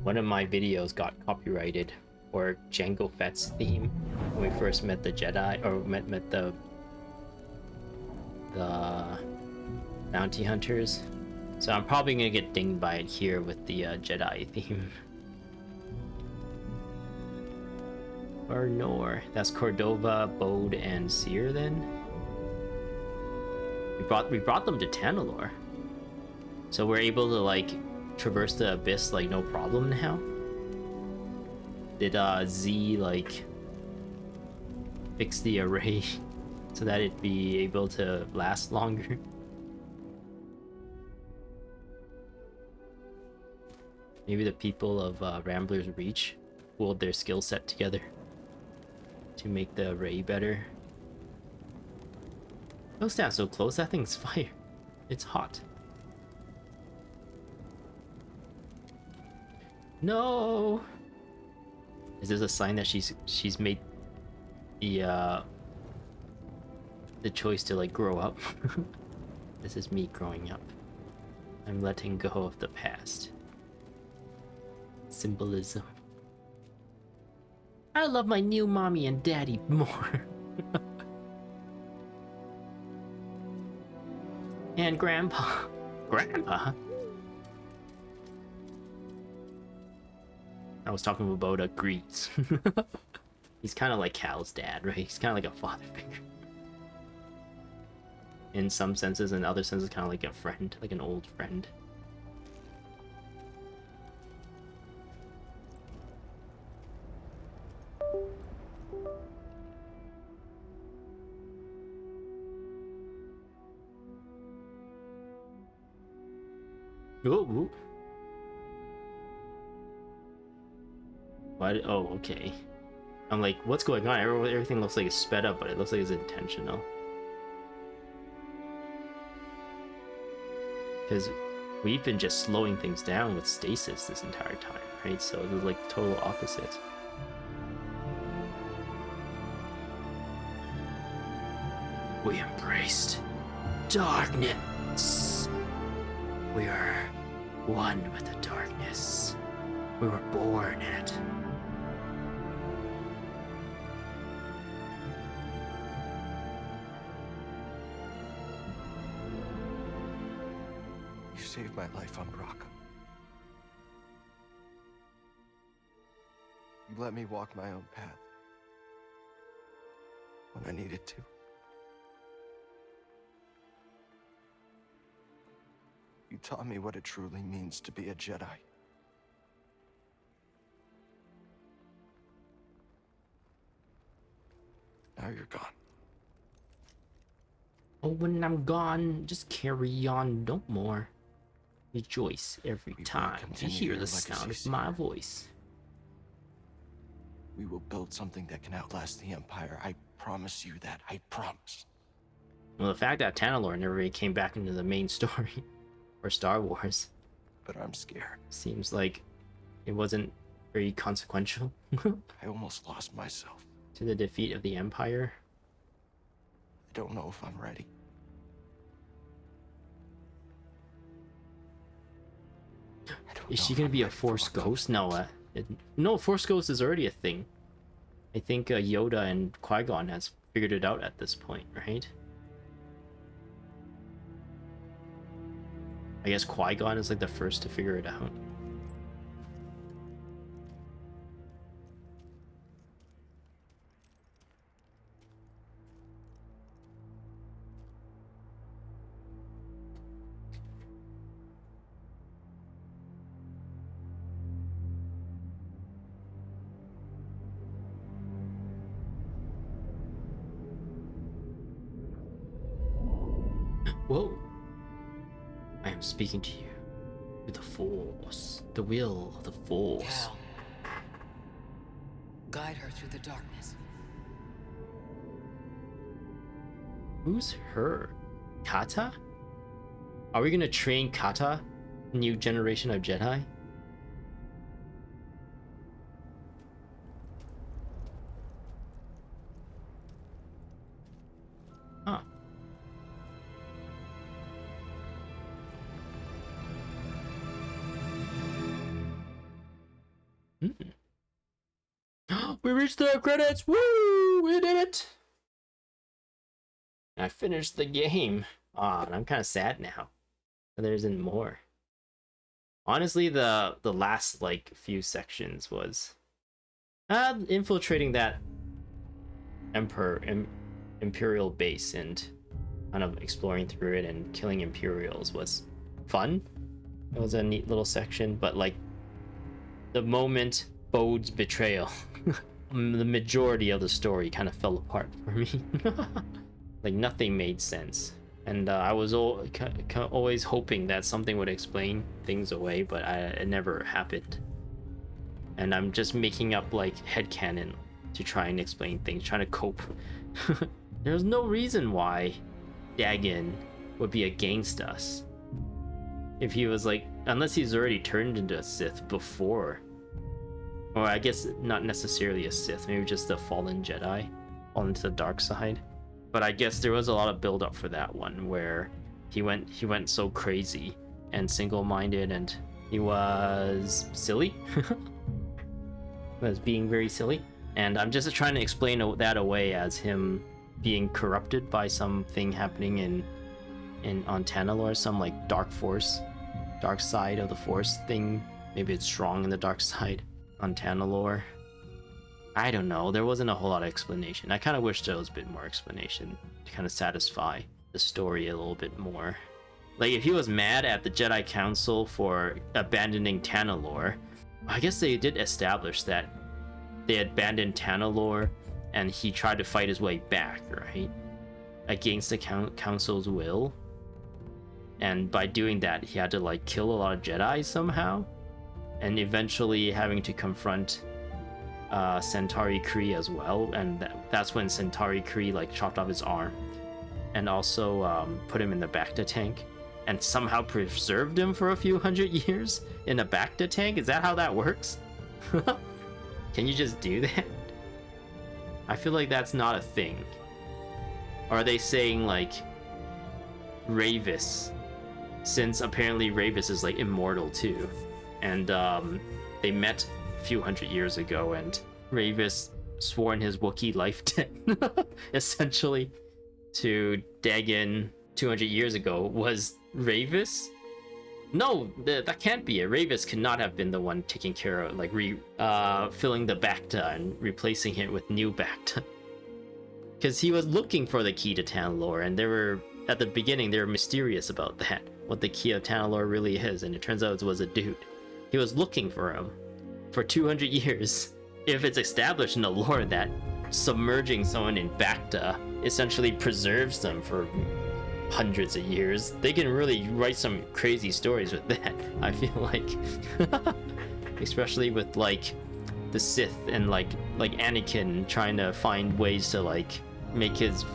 One of my videos got copyrighted for Jango Fett's theme when we first met the Jedi, or met the bounty hunters. So I'm probably gonna get dinged by it here with the Jedi theme. Barnor. That's Cordova, Bode, and Seer then? We brought them to Tanalorr. So we're able to like traverse the abyss like no problem now? Did Z like fix the array so that it'd be able to last longer? Maybe the people of Rambler's Reach pulled their skill set together to make the array better. Don't stand so close, that thing's fire. It's hot. No! Is this a sign that she's made the choice to like grow up? This is me growing up. I'm letting go of the past. Symbolism. I love my new mommy and daddy more. And grandpa. Grandpa? I was talking about Grease. He's kind of like Cal's dad, right? He's kind of like a father figure. In some senses, in other senses, kind of like a friend, like an old friend. Ooh. What? Oh, okay. I'm like, what's going on? Everything looks like it's sped up, but it looks like it's intentional. Because we've been just slowing things down with stasis this entire time, right? So it's like the total opposite. We embraced darkness. We are one with the darkness. We were born in it. You saved my life on Bracca. You let me walk my own path when I needed to. You taught me what it truly means to be a Jedi. Now you're gone. Oh, when I'm gone, just carry on, no more. Rejoice every time you hear the sound of my voice. We will build something that can outlast the Empire. I promise you that. I promise. Well, the fact that Tanalorr never really came back into the main story or Star Wars, but I'm scared. Seems like it wasn't very consequential. I almost lost myself to the defeat of the Empire. I don't know if I'm ready. Is she gonna be a Force Ghost? No, no, Force Ghost is already a thing. I think Yoda and Qui-Gon has figured it out at this point, right? I guess Qui-Gon is like the first to figure it out. Whoa. I am speaking to you. To the Force. The will of the Force. Cal. Guide her through the darkness. Who's her? Kata? Are we gonna train Kata? New generation of Jedi? Huh. We reached the credits! Woo! We did it! I finished the game. Aw, and I'm kind of sad now. There isn't more. Honestly, the last like few sections was Infiltrating that Imperial base and kind of exploring through it and killing Imperials was fun. It was a neat little section, but like the moment Bode's betrayal, the majority of the story kind of fell apart for me. Like nothing made sense, and I was always hoping that something would explain things away, but it never happened. And I'm just making up like headcanon to try and explain things, trying to cope. There's no reason why Dagon would be against us. If he was like, unless he's already turned into a Sith before. Or I guess not necessarily a Sith, maybe just a fallen Jedi, fallen to the dark side. But I guess there was a lot of build up for that one where he went so crazy and single-minded, and he was silly. Was being very silly. And I'm just trying to explain that away as him being corrupted by something happening on Tanalorr, some like dark force, dark side of the force thing. Maybe it's strong in the dark side on Tanalorr. I don't know. There wasn't a whole lot of explanation. I kind of wish there was a bit more explanation to kind of satisfy the story a little bit more. Like if he was mad at the Jedi Council for abandoning Tanalorr, I guess they did establish that they abandoned Tanalorr and he tried to fight his way back, right? Against the Council's will. And by doing that, he had to like kill a lot of Jedi somehow. And eventually having to confront Centauri Kree as well. And that's when Centauri Kree like chopped off his arm. And also put him in the Bacta tank. And somehow preserved him for a few hundred years in a Bacta tank? Is that how that works? Can you just do that? I feel like that's not a thing. Or are they saying like Ravis, since apparently Ravis is like immortal too, and they met a few hundred years ago, and Ravis swore in his Wookiee life debt essentially to Dagon 200 years ago. Was Ravis? No, that can't be it. Ravis cannot have been the one taking care of, like, filling the Bacta and replacing it with new Bacta. Because he was looking for the key to Tanalorr, and they were, at the beginning, they were mysterious about that, what the key of Tanalorr really is, and it turns out it was a dude. He was looking for him for 200 years. If it's established in the lore that submerging someone in Bacta essentially preserves them for hundreds of years, they can really write some crazy stories with that, I feel like. Especially with like the Sith and like Anakin trying to find ways to like make his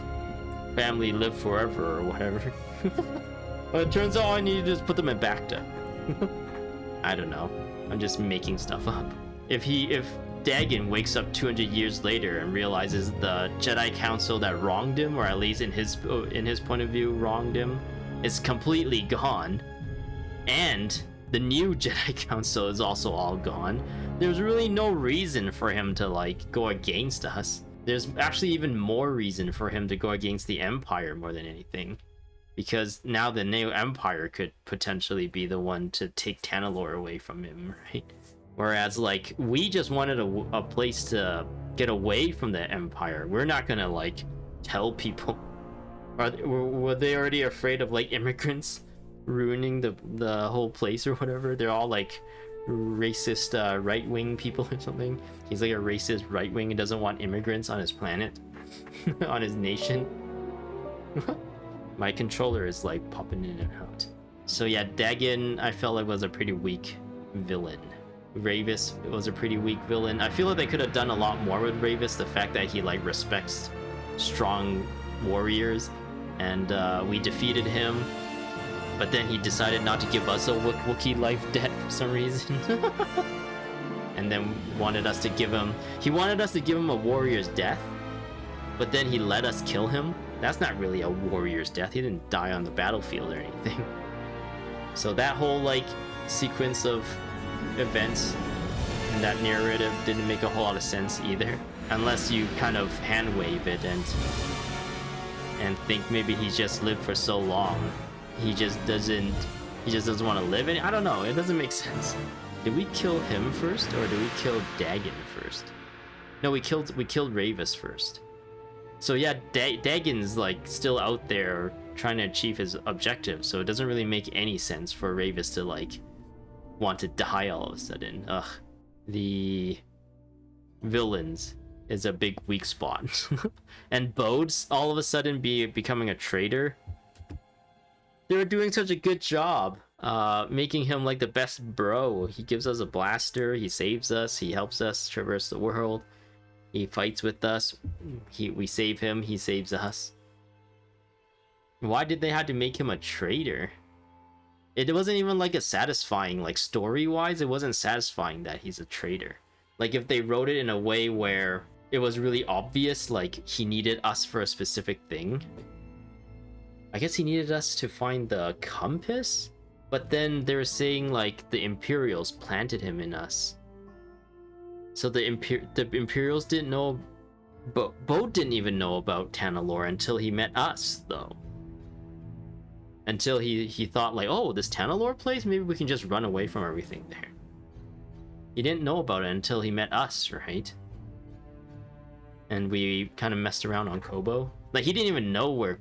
family live forever or whatever. But it turns out I need to just put them in Bacta. I don't know, I'm just making stuff up. If Dagon wakes up 200 years later and realizes the Jedi Council that wronged him, or at least in his point of view wronged him, is completely gone, and the new Jedi Council is also all gone, there's really no reason for him to like go against us. There's actually even more reason for him to go against the Empire more than anything, because now the new Empire could potentially be the one to take Tanalorr away from him, right? Whereas, like, we just wanted a place to get away from the Empire. We're not gonna, like, tell people. Were they already afraid of, like, immigrants ruining the whole place or whatever? They're all, like, racist right-wing people or something. He's, like, a racist right-wing and doesn't want immigrants on his planet. On his nation. My controller is, like, popping in and out. So, yeah, Dagon, I felt like was a pretty weak villain. Ravis was a pretty weak villain. I feel like they could have done a lot more with Ravis. The fact that he like respects strong warriors, and we defeated him, but then he decided not to give us a Wookiee life debt for some reason. And then wanted us to give him a warrior's death, but then he let us kill him. That's not really a warrior's death. He didn't die on the battlefield or anything. So that whole like sequence of events and that narrative didn't make a whole lot of sense either, unless you kind of hand wave it and think maybe he's just lived for so long, he just doesn't want to live. And I don't know, it doesn't make sense. Did we kill him first or did we kill Dagon first? No, we killed Ravis first. So yeah, Dagon's like still out there trying to achieve his objective, so it doesn't really make any sense for Ravis to like want to die all of a sudden. Ugh. The villains is a big weak spot. And Bode's all of a sudden becoming a traitor. They were doing such a good job making him like the best bro. He gives us a blaster, he saves us, he helps us traverse the world, he fights with us, we save him, he saves us. Why did they have to make him a traitor? It wasn't even like a satisfying, like story-wise, it wasn't satisfying that he's a traitor. Like if they wrote it in a way where it was really obvious, like he needed us for a specific thing. I guess he needed us to find the compass? But then they were saying like the Imperials planted him in us. So the Imperials didn't know, Bode didn't even know about Tanalorr until he met us, though. Until he thought like, oh, this Tanalorr place, maybe we can just run away from everything there. He didn't know about it until he met us, right? And we kind of messed around on Koboh. Like, he didn't even know where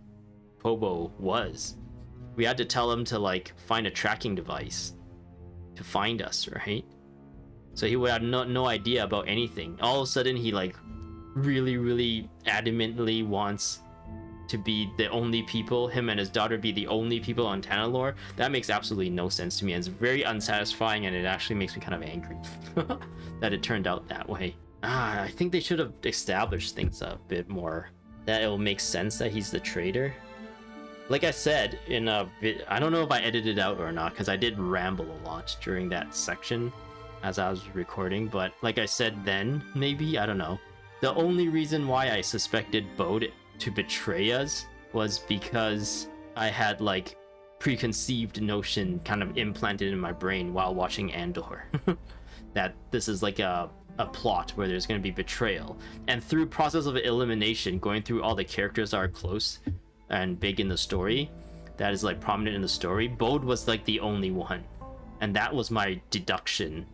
Koboh was. We had to tell him to, like, find a tracking device to find us, right? So he would have no idea about anything. All of a sudden, he, like, really, really adamantly wants to be the only people, him and his daughter be the only people on Tanalorr. That makes absolutely no sense to me, and it's very unsatisfying, and it actually makes me kind of angry that it turned out that way. I think they should have established things a bit more, that it will make sense that he's the traitor. Like I said in a bit, I don't know if I edited it out or not, because I did ramble a lot during that section as I was recording, but like I said then, maybe, I don't know. The only reason why I suspected Bode to betray us was because I had like preconceived notion kind of implanted in my brain while watching Andor that this is like a plot where there's going to be betrayal, and through process of elimination, going through all the characters that are close and big in the story, that is like prominent in the story, Bode was like the only one, and that was my deduction.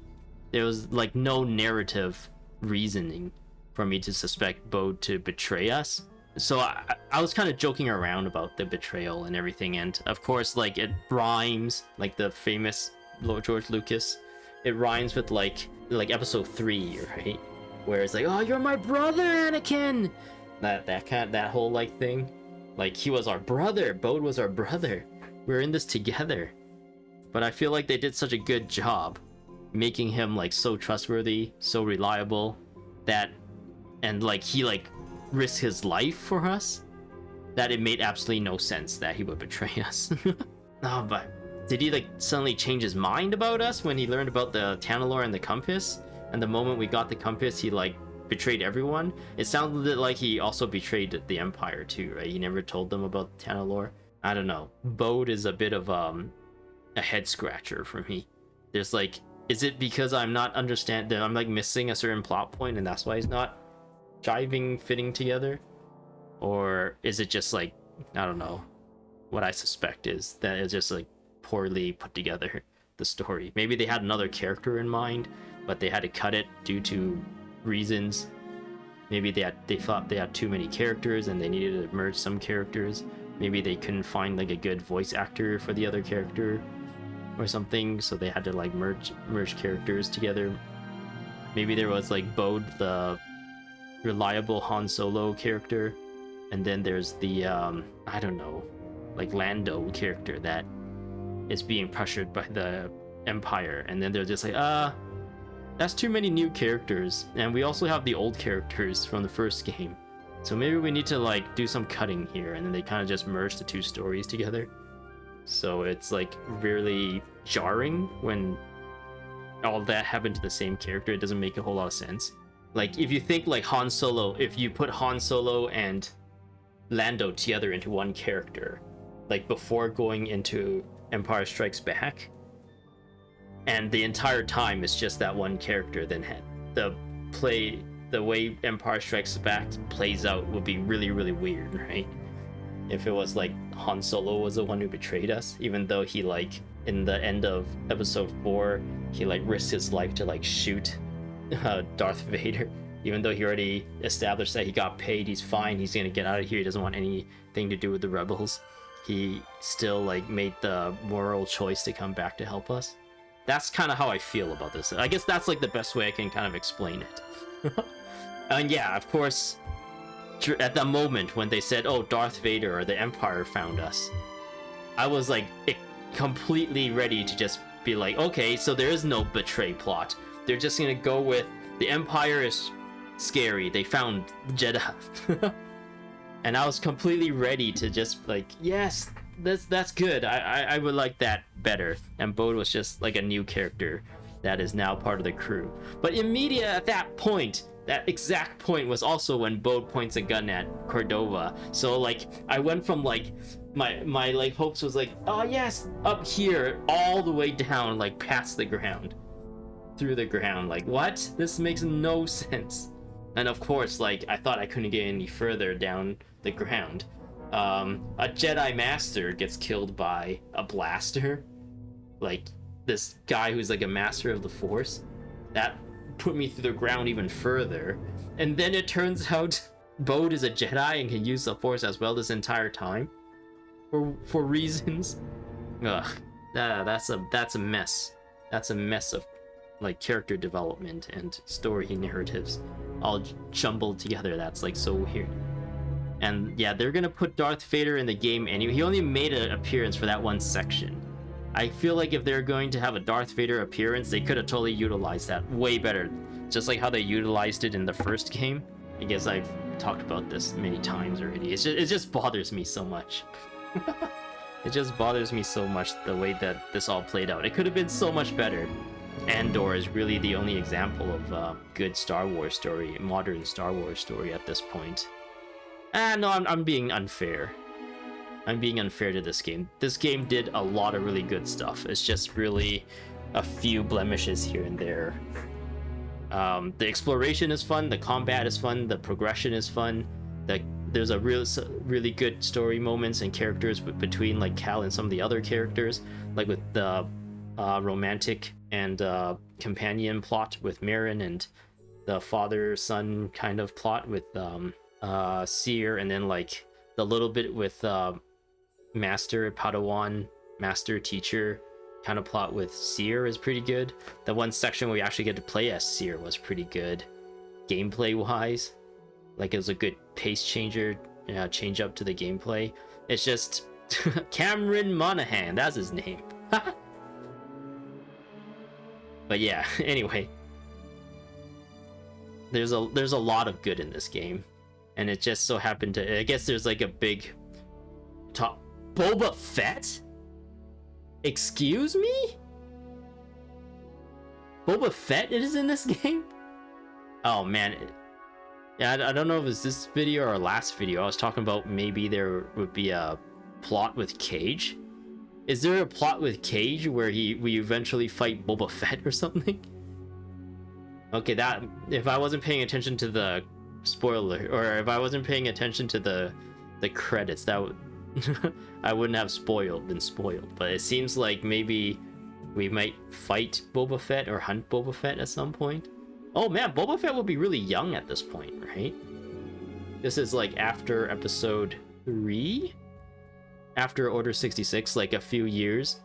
There was like no narrative reasoning for me to suspect Bode to betray us. So I was kind of joking around about the betrayal and everything, and of course, like, it rhymes, like the famous Lord George Lucas, it rhymes with like episode 3, right? Where it's like, oh, you're my brother, Anakin! That whole like thing. Like, he was our brother, Bode was our brother. We're in this together. But I feel like they did such a good job making him like so trustworthy, so reliable, that, and like he like risk his life for us, that it made absolutely no sense that he would betray us. No, but did he like suddenly change his mind about us when he learned about the Tanalorr and the compass? And the moment we got the compass, he like betrayed everyone? It sounded like he also betrayed the Empire too, right? He never told them about Tanalorr. I don't know. Bode is a bit of a head scratcher for me. There's like, is it because I'm not understand that I'm like missing a certain plot point and that's why he's not jiving, fitting together? Or is it just like, I don't know, what I suspect is that it's just like poorly put together, the story. Maybe they had another character in mind, but they had to cut it due to reasons. Maybe they thought they had too many characters and they needed to merge some characters. Maybe they couldn't find like a good voice actor for the other character or something, so they had to like merge characters together. Maybe there was like Bode, the reliable Han Solo character, and then there's the I don't know, like Lando character that is being pressured by the Empire, and then they're just like, that's too many new characters, and we also have the old characters from the first game, so maybe we need to like do some cutting here. And then they kind of just merge the two stories together, so it's like really jarring when all that happened to the same character. It doesn't make a whole lot of sense. Like, if you think like Han Solo, if you put Han Solo and Lando together into one character, like before going into Empire Strikes Back, and the entire time it's just that one character, then the way Empire Strikes Back plays out would be really, really weird, right? If it was like Han Solo was the one who betrayed us, even though he like in the end of episode 4 he like risked his life to like shoot Darth Vader, Even though he already established that he got paid, he's fine, he's gonna get out of here, he doesn't want anything to do with the rebels. He still like made the moral choice to come back to help us. That's kind of how I feel about this. I guess that's like the best way I can kind of explain it. And yeah, of course, at the moment when they said, oh, Darth Vader or the Empire found us, I was like completely ready to just be like, okay, so there is no betray plot. They're just gonna go with the Empire is scary, they found Jedi. And I was completely ready to just like, yes, that's good. I would like that better. And Bode was just like a new character that is now part of the crew. But immediately at that point, that exact point was also when Bode points a gun at Cordova. So like I went from like my like hopes was like, oh yes, up here all the way down, like past the ground, through the ground. Like what? This makes no sense. And of course, like I thought I couldn't get any further down the ground. A Jedi Master gets killed by a blaster. Like this guy who's like a master of the Force. That put me through the ground even further. And then it turns out Bode is a Jedi and can use the Force as well this entire time. For reasons. Ugh. That's a mess. That's a mess of like character development and story narratives all jumbled together. That's like so weird. And yeah, they're gonna put Darth Vader in the game anyway. He only made an appearance for that one section. I feel like if they're going to have a Darth Vader appearance, they could have totally utilized that way better. Just like how they utilized it in the first game. I guess I've talked about this many times already. It just bothers me so much. It just bothers me so much the way that this all played out. It could have been so much better. Andor is really the only example of good Star Wars story, modern Star Wars story at this point. No, I'm being unfair. I'm being unfair to this game. This game did a lot of really good stuff. It's just really a few blemishes here and there. The exploration is fun, the combat is fun, the progression is fun. There's a really good story moments and characters between like Cal and some of the other characters, like with the romantic and companion plot with Merrin, and the father-son kind of plot with Seer, and then like the little bit with Master Padawan, Master Teacher kind of plot with Seer is pretty good. The one section where we actually get to play as Seer was pretty good, gameplay wise. Like it was a good pace changer, change up to the gameplay. It's just Cameron Monaghan, that's his name. But yeah, anyway, there's a lot of good in this game, and it just so happened to, I guess there's like a big top. Boba Fett? Excuse me? Boba Fett is in this game? Oh man, yeah, I don't know if it's this video or last video. I was talking about maybe there would be a plot with Cage. Is there a plot with Cage where we eventually fight Boba Fett or something? Okay, that, if I wasn't paying attention to the spoiler, or if I wasn't paying attention to the credits, that would I wouldn't have been spoiled. But it seems like maybe we might fight Boba Fett or hunt Boba Fett at some point. Oh man, Boba Fett will be really young at this point, right? This is like after episode 3? After Order 66, like a few years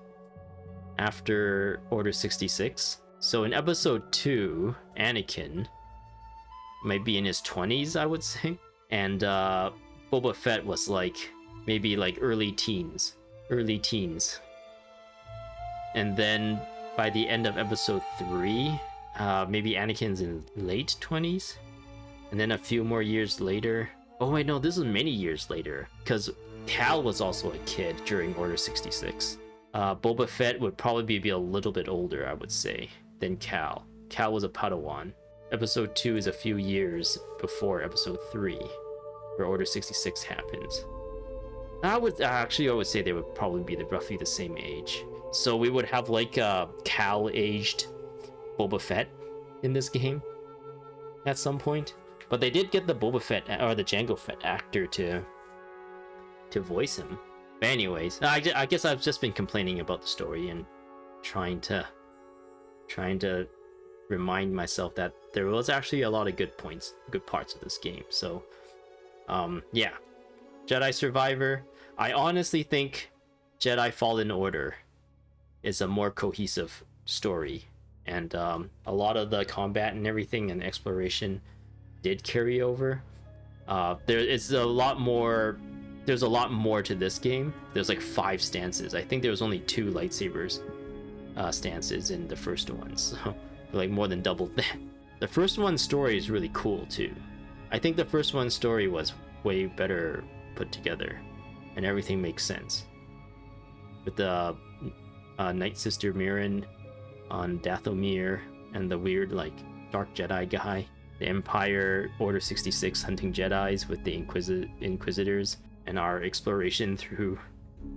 after Order 66. So in episode 2, Anakin might be in his 20s, I would say. And Boba Fett was like, maybe like early teens. And then by the end of episode 3, maybe Anakin's in late 20s. And then a few more years later. Oh wait, no, this is many years later, because Cal was also a kid during Order 66. Boba Fett would probably be a little bit older, I would say, than Cal. Cal was a Padawan. Episode 2 is a few years before episode 3, where Order 66 happens. I would say they would probably be roughly the same age. So we would have like a Cal-aged Boba Fett in this game at some point. But they did get the Boba Fett, or the Jango Fett actor to voice him. But anyways, I guess I've just been complaining about the story and trying to remind myself that there was actually a lot of good parts of this game. So yeah, Jedi Survivor. I honestly think Jedi Fallen Order is a more cohesive story, and a lot of the combat and everything and exploration did carry over. There's a lot more to this game. There's like 5 stances. I think there was only 2 lightsabers stances in the first one, so like more than double that. The first one's story is really cool too. I think the first one's story was way better put together, and everything makes sense. With the Night Sister Merrin on Dathomir, and the weird like Dark Jedi guy, the Empire Order 66 hunting Jedis with the Inquisitors, and our exploration through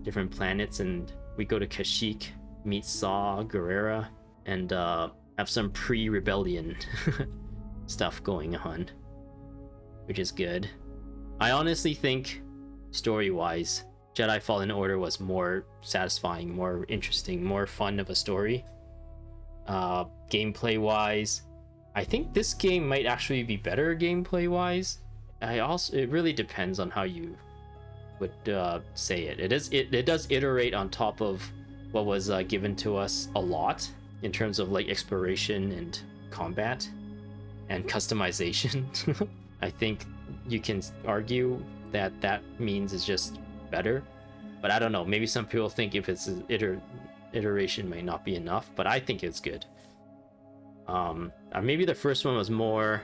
different planets, and we go to Kashyyyk, meet Saw Gerrera, and have some pre-rebellion stuff going on, which is good. I honestly think, story-wise, Jedi Fallen Order was more satisfying, more interesting, more fun of a story. Gameplay-wise, I think this game might actually be better gameplay-wise. It really depends on how you would say it. It does iterate on top of what was given to us a lot in terms of like exploration and combat and customization. I think you can argue that means it's just better, but I don't know, maybe some people think if it's iteration may not be enough, but I think it's good. Maybe the first one was more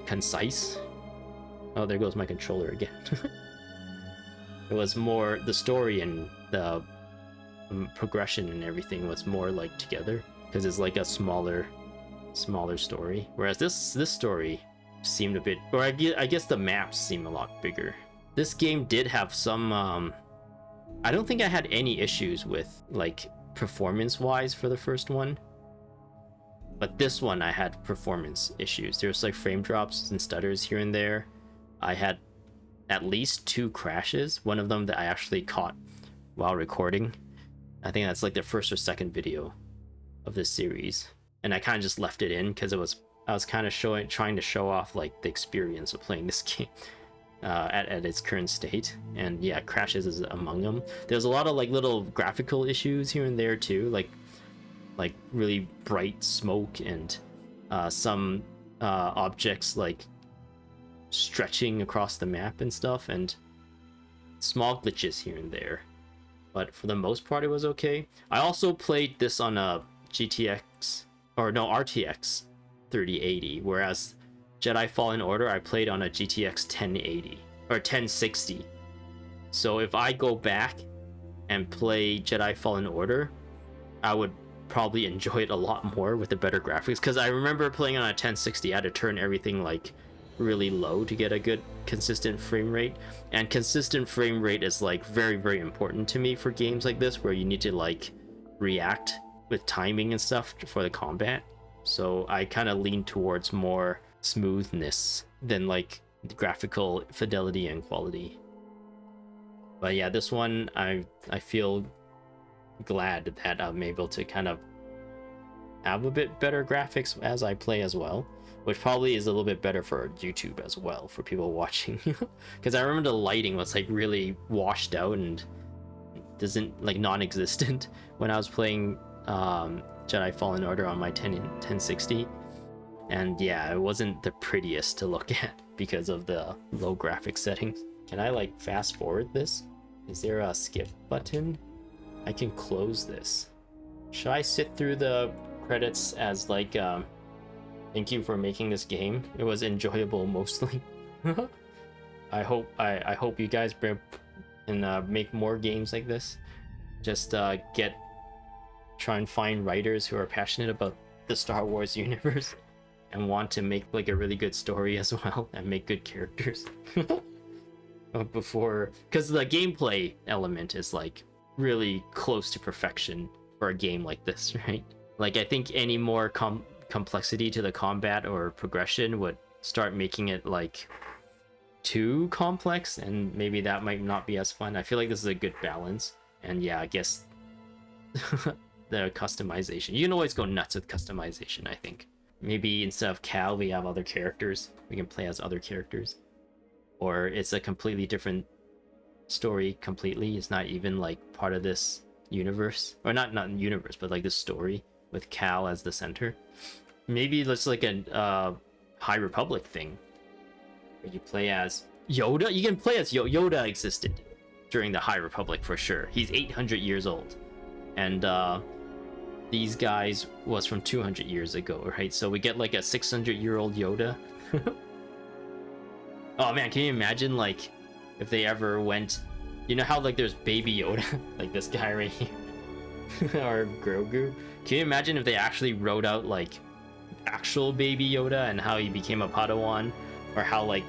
concise. Oh, there goes my controller again. It was more, the story and the progression and everything was more like together, because it's like a smaller story, whereas this story seemed a bit, or I guess the maps seem a lot bigger. This game did have some I don't think I had any issues with like performance wise for the first one, but this one I had performance issues. There's like frame drops and stutters here and there. I had at least 2 crashes, one of them that I actually caught while recording. I think that's like the first or second video of this series, and I kind of just left it in because I was kind of trying to show off like the experience of playing this game at its current state. And yeah, crashes is among them. There's a lot of like little graphical issues here and there too, like really bright smoke and some objects like stretching across the map and stuff, and small glitches here and there. But for the most part, it was okay. I also played this on a RTX 3080, whereas Jedi Fallen Order I played on a GTX 1080 or 1060. So if I go back and play Jedi Fallen Order, I would probably enjoy it a lot more with the better graphics, because I remember playing on a 1060, I had to turn everything like really low to get a good consistent frame rate, and consistent frame rate is like very, very important to me for games like this where you need to like react with timing and stuff for the combat. So I kind of lean towards more smoothness than like graphical fidelity and quality. But yeah, this one I feel glad that I'm able to kind of have a bit better graphics as I play as well, which probably is a little bit better for YouTube as well, for people watching. Because I remember the lighting was like really washed out and doesn't like non-existent when I was playing Jedi Fallen Order on my 1060, and yeah, it wasn't the prettiest to look at because of the low graphics settings. Can I like fast forward this? Is there a skip button? I can close this. Should I sit through the credits as like thank you for making this game, it was enjoyable mostly? I hope you guys and make more games like this. Just try and find writers who are passionate about the Star Wars universe and want to make like a really good story as well and make good characters. Because the gameplay element is like really close to perfection for a game like this, right? Like I think any more complexity to the combat or progression would start making it like too complex, and maybe that might not be as fun. I feel like this is a good balance. And yeah, I guess the customization, you can always go nuts with customization, I think. Maybe instead of Cal, we have other characters. We can play as other characters. Or it's a completely different story completely. It's not even like part of this universe. Or not universe, but like this story with Cal as the center. Maybe it's like a High Republic thing. Where you play as Yoda. You can play as Yoda existed during the High Republic for sure. He's 800 years old. And these guys was from 200 years ago, right? So we get like a 600-year-old Yoda. Oh man, can you imagine like if they ever went, you know how like there's baby Yoda, like this guy right here, or Grogu? Can you imagine if they actually wrote out like actual baby Yoda and how he became a Padawan, or how like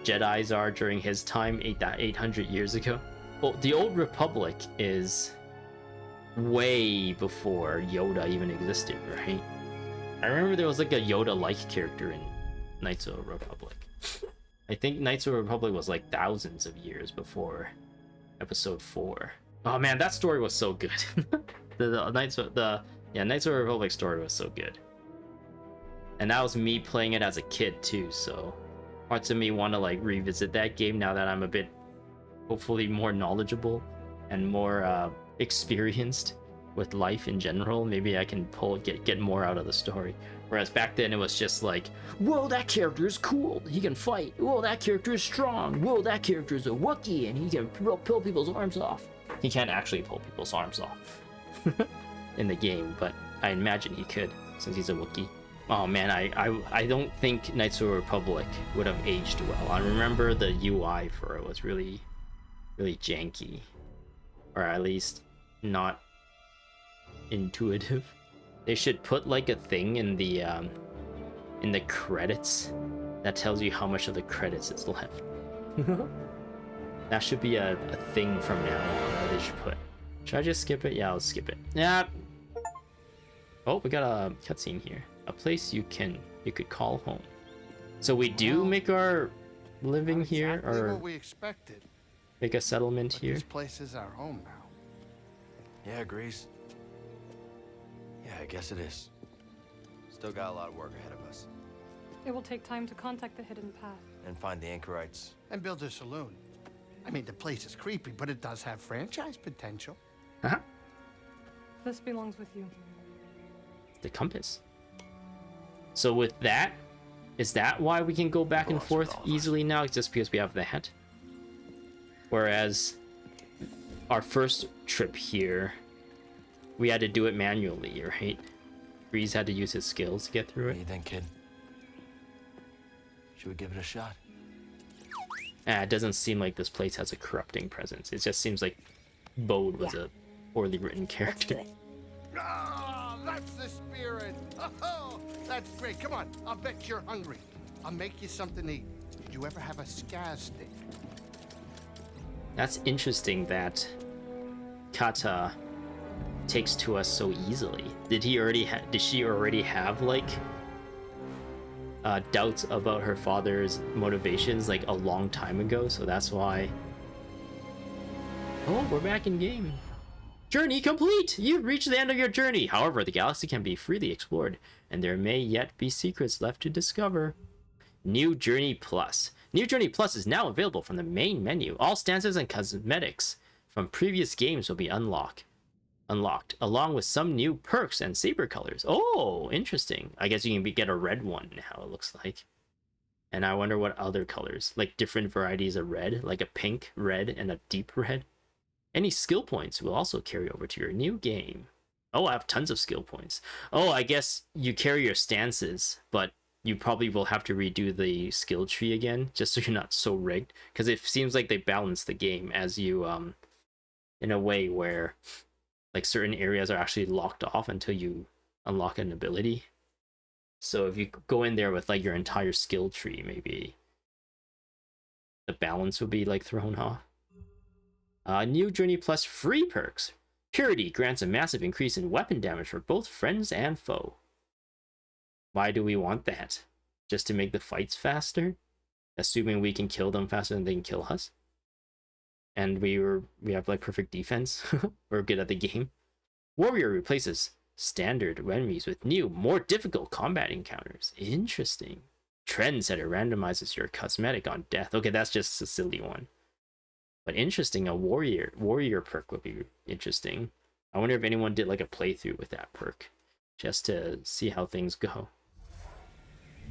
Jedis are during his time 800 years ago? Well, the Old Republic is way before Yoda even existed, right? I remember there was like a Yoda-like character in Knights of the Republic. I think Knights of the Republic was like thousands of years before Episode 4. Oh man, that story was so good. the Knights of the Republic story was so good. And that was me playing it as a kid too, so parts of me want to like revisit that game now that I'm a bit, hopefully, more knowledgeable and more experienced with life in general. Maybe I can get more out of the story. Whereas back then it was just like, whoa, that character is cool, he can fight. Whoa, that character is strong. Whoa, that character is a Wookiee and he can pull people's arms off. He can't actually pull people's arms off in the game, but I imagine he could since he's a Wookiee. Oh man, I don't think Knights of the Republic would have aged well. I remember the UI for it was really janky, or at least not intuitive. They should put like a thing in the credits that tells you how much of the credits is left. That should be a thing from now on that they should put. Should I just skip it? Yeah, I'll skip it. Yeah. Oh, we got a cutscene here. A place you could call home. So we do make our living Not here, exactly or what we expected. make a settlement But here. this place is our home now. Yeah, Grease. Yeah, I guess it is. Still got a lot of work ahead of us. It will take time to contact the hidden path. And find the anchorites. And build a saloon. I mean, the place is creepy, but it does have franchise potential. Uh-huh. This belongs with you. The compass. So with that, is that why we can go back and forth easily now? Just because we have that? Whereas our first trip here, we had to do it manually, right? Breeze had to use his skills to get through What do it. you think, kid? Should we give it a shot? It doesn't seem like this place has a corrupting presence. It just seems like Bode was a poorly written character. Ah, that's the spirit. Oh, that's great. Come on, I'll bet you're hungry. I'll make you something to eat. Did you ever have a scaz steak? That's interesting that Kata takes to us so easily. Did she already have like doubts about her father's motivations like a long time ago? So that's why. Oh, we're back in game. Journey complete! You've reached the end of your journey. However, the galaxy can be freely explored, and there may yet be secrets left to discover. New Journey Plus. New Journey Plus is now available from the main menu. All stances and cosmetics from previous games will be unlocked, along with some new perks and saber colors. Oh, interesting. I guess you can get a red one now, it looks like. And I wonder what other colors, like different varieties of red, like a pink, red, and a deep red. Any skill points will also carry over to your new game. Oh, I have tons of skill points. Oh, I guess you carry your stances, but you probably will have to redo the skill tree again, just so you're not so rigged. Because it seems like they balance the game as you, in a way where, like, certain areas are actually locked off until you unlock an ability. So if you go in there with, like, your entire skill tree, maybe the balance would be, like, thrown off. New Journey Plus free perks. Purity grants a massive increase in weapon damage for both friends and foe. Why do we want that? Just to make the fights faster? Assuming we can kill them faster than they can kill us? And we have like perfect defense. We're good at the game. Warrior replaces standard enemies with new, more difficult combat encounters. Interesting. Trendsetter randomizes your cosmetic on death. Okay, that's just a silly one. But interesting, a warrior perk would be interesting. I wonder if anyone did like a playthrough with that perk, just to see how things go.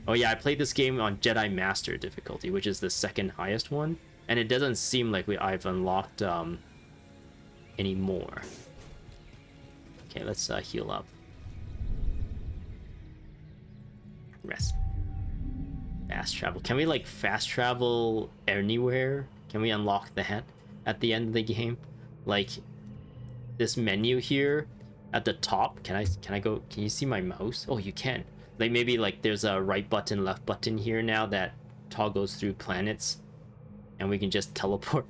Oh yeah, I played this game on Jedi Master difficulty, which is the second highest one, and it doesn't seem like I've unlocked any more. Okay, let's heal up. Rest. Fast travel. Can we like fast travel anywhere? Can we unlock that at the end of the game? Like this menu here at the top. Can I go? Can you see my mouse? Oh, you can. Like maybe like there's a right button, left button here now that toggles through planets, and we can just teleport.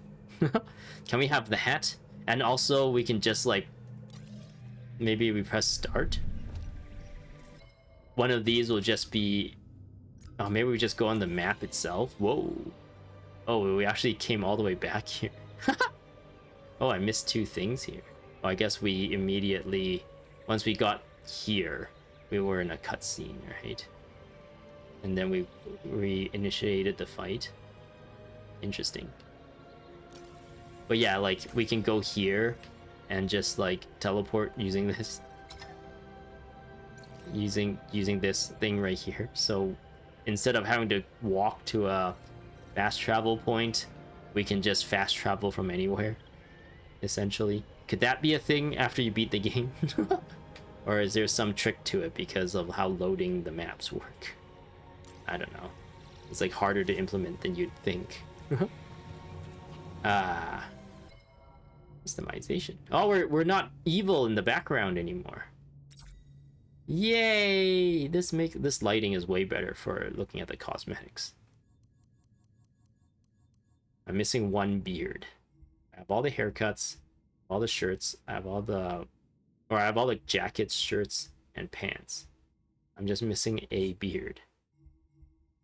Can we have that? And also we can just like maybe we press start. One of these will just be. Oh, maybe we just go on the map itself. Whoa. Oh, we actually came all the way back here. Oh, I missed two things here. Oh, I guess we immediately, once we got here, we were in a cutscene, right? And then we reinitiated the fight. Interesting. But yeah, like we can go here and just like teleport using this. Using this thing right here. So instead of having to walk to a fast travel point, we can just fast travel from anywhere, essentially. Could that be a thing after you beat the game? Or is there some trick to it because of how loading the maps work? I don't know. It's like harder to implement than you'd think. Customization. Oh, we're not evil in the background anymore. Yay! This lighting is way better for looking at the cosmetics. I'm missing one beard. I have all the haircuts, all the shirts, I have all the jackets, shirts, and pants. I'm just missing a beard,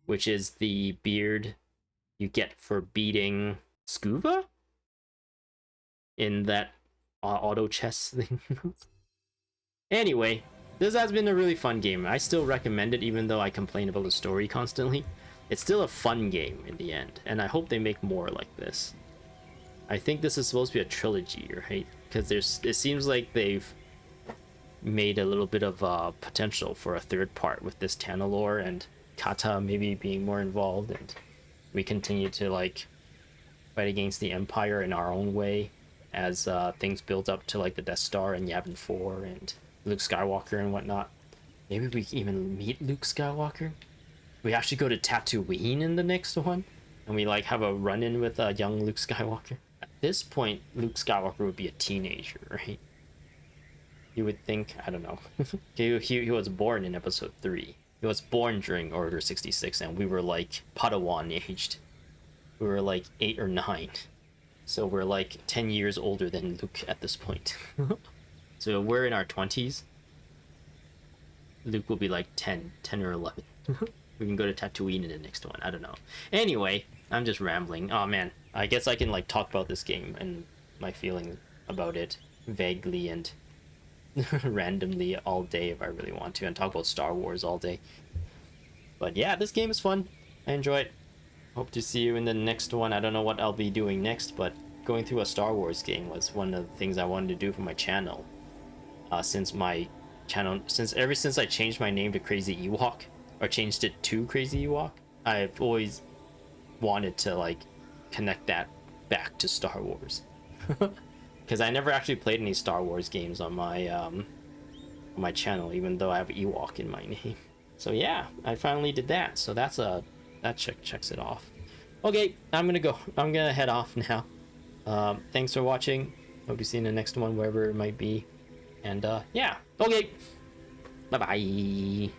which is the beard you get for beating Scuba in that auto chess thing. Anyway, this has been a really fun game. I still recommend it, even though I complain about the story constantly. It's still a fun game in the end, and I hope they make more like this. I think this is supposed to be a trilogy, right? Because it seems like they've made a little bit of potential for a third part with this Tanalorr and Kata maybe being more involved, and we continue to like fight against the Empire in our own way as things build up to like the Death Star and Yavin 4 and Luke Skywalker and whatnot. Maybe we can even meet Luke Skywalker. We actually go to Tatooine in the next one, and we like have a run-in with young Luke Skywalker. At this point, Luke Skywalker would be a teenager, right? You would think, I don't know. he was born in episode 3. He was born during Order 66, and we were like Padawan aged. We were like 8 or 9. So we're like 10 years older than Luke at this point. So we're in our 20s. Luke will be like 10 or 11. We can go to Tatooine in the next one. I don't know. Anyway, I'm just rambling. Oh man, I guess I can like talk about this game and my feelings about it vaguely and randomly all day if I really want to, and talk about Star Wars all day. But yeah, this game is fun. I enjoy it. Hope to see you in the next one. I don't know what I'll be doing next, but going through a Star Wars game was one of the things I wanted to do for my channel. Ever since I changed my name to Crazy Ewok, or changed it to Crazy Ewok, I've always wanted to like connect that back to Star Wars. Because I never actually played any Star Wars games on my channel, even though I have Ewok in my name. So yeah, I finally did that. So that checks it off. Okay, I'm gonna head off now. Thanks for watching. Hope to see you in the next one, wherever it might be. And yeah, okay, bye bye.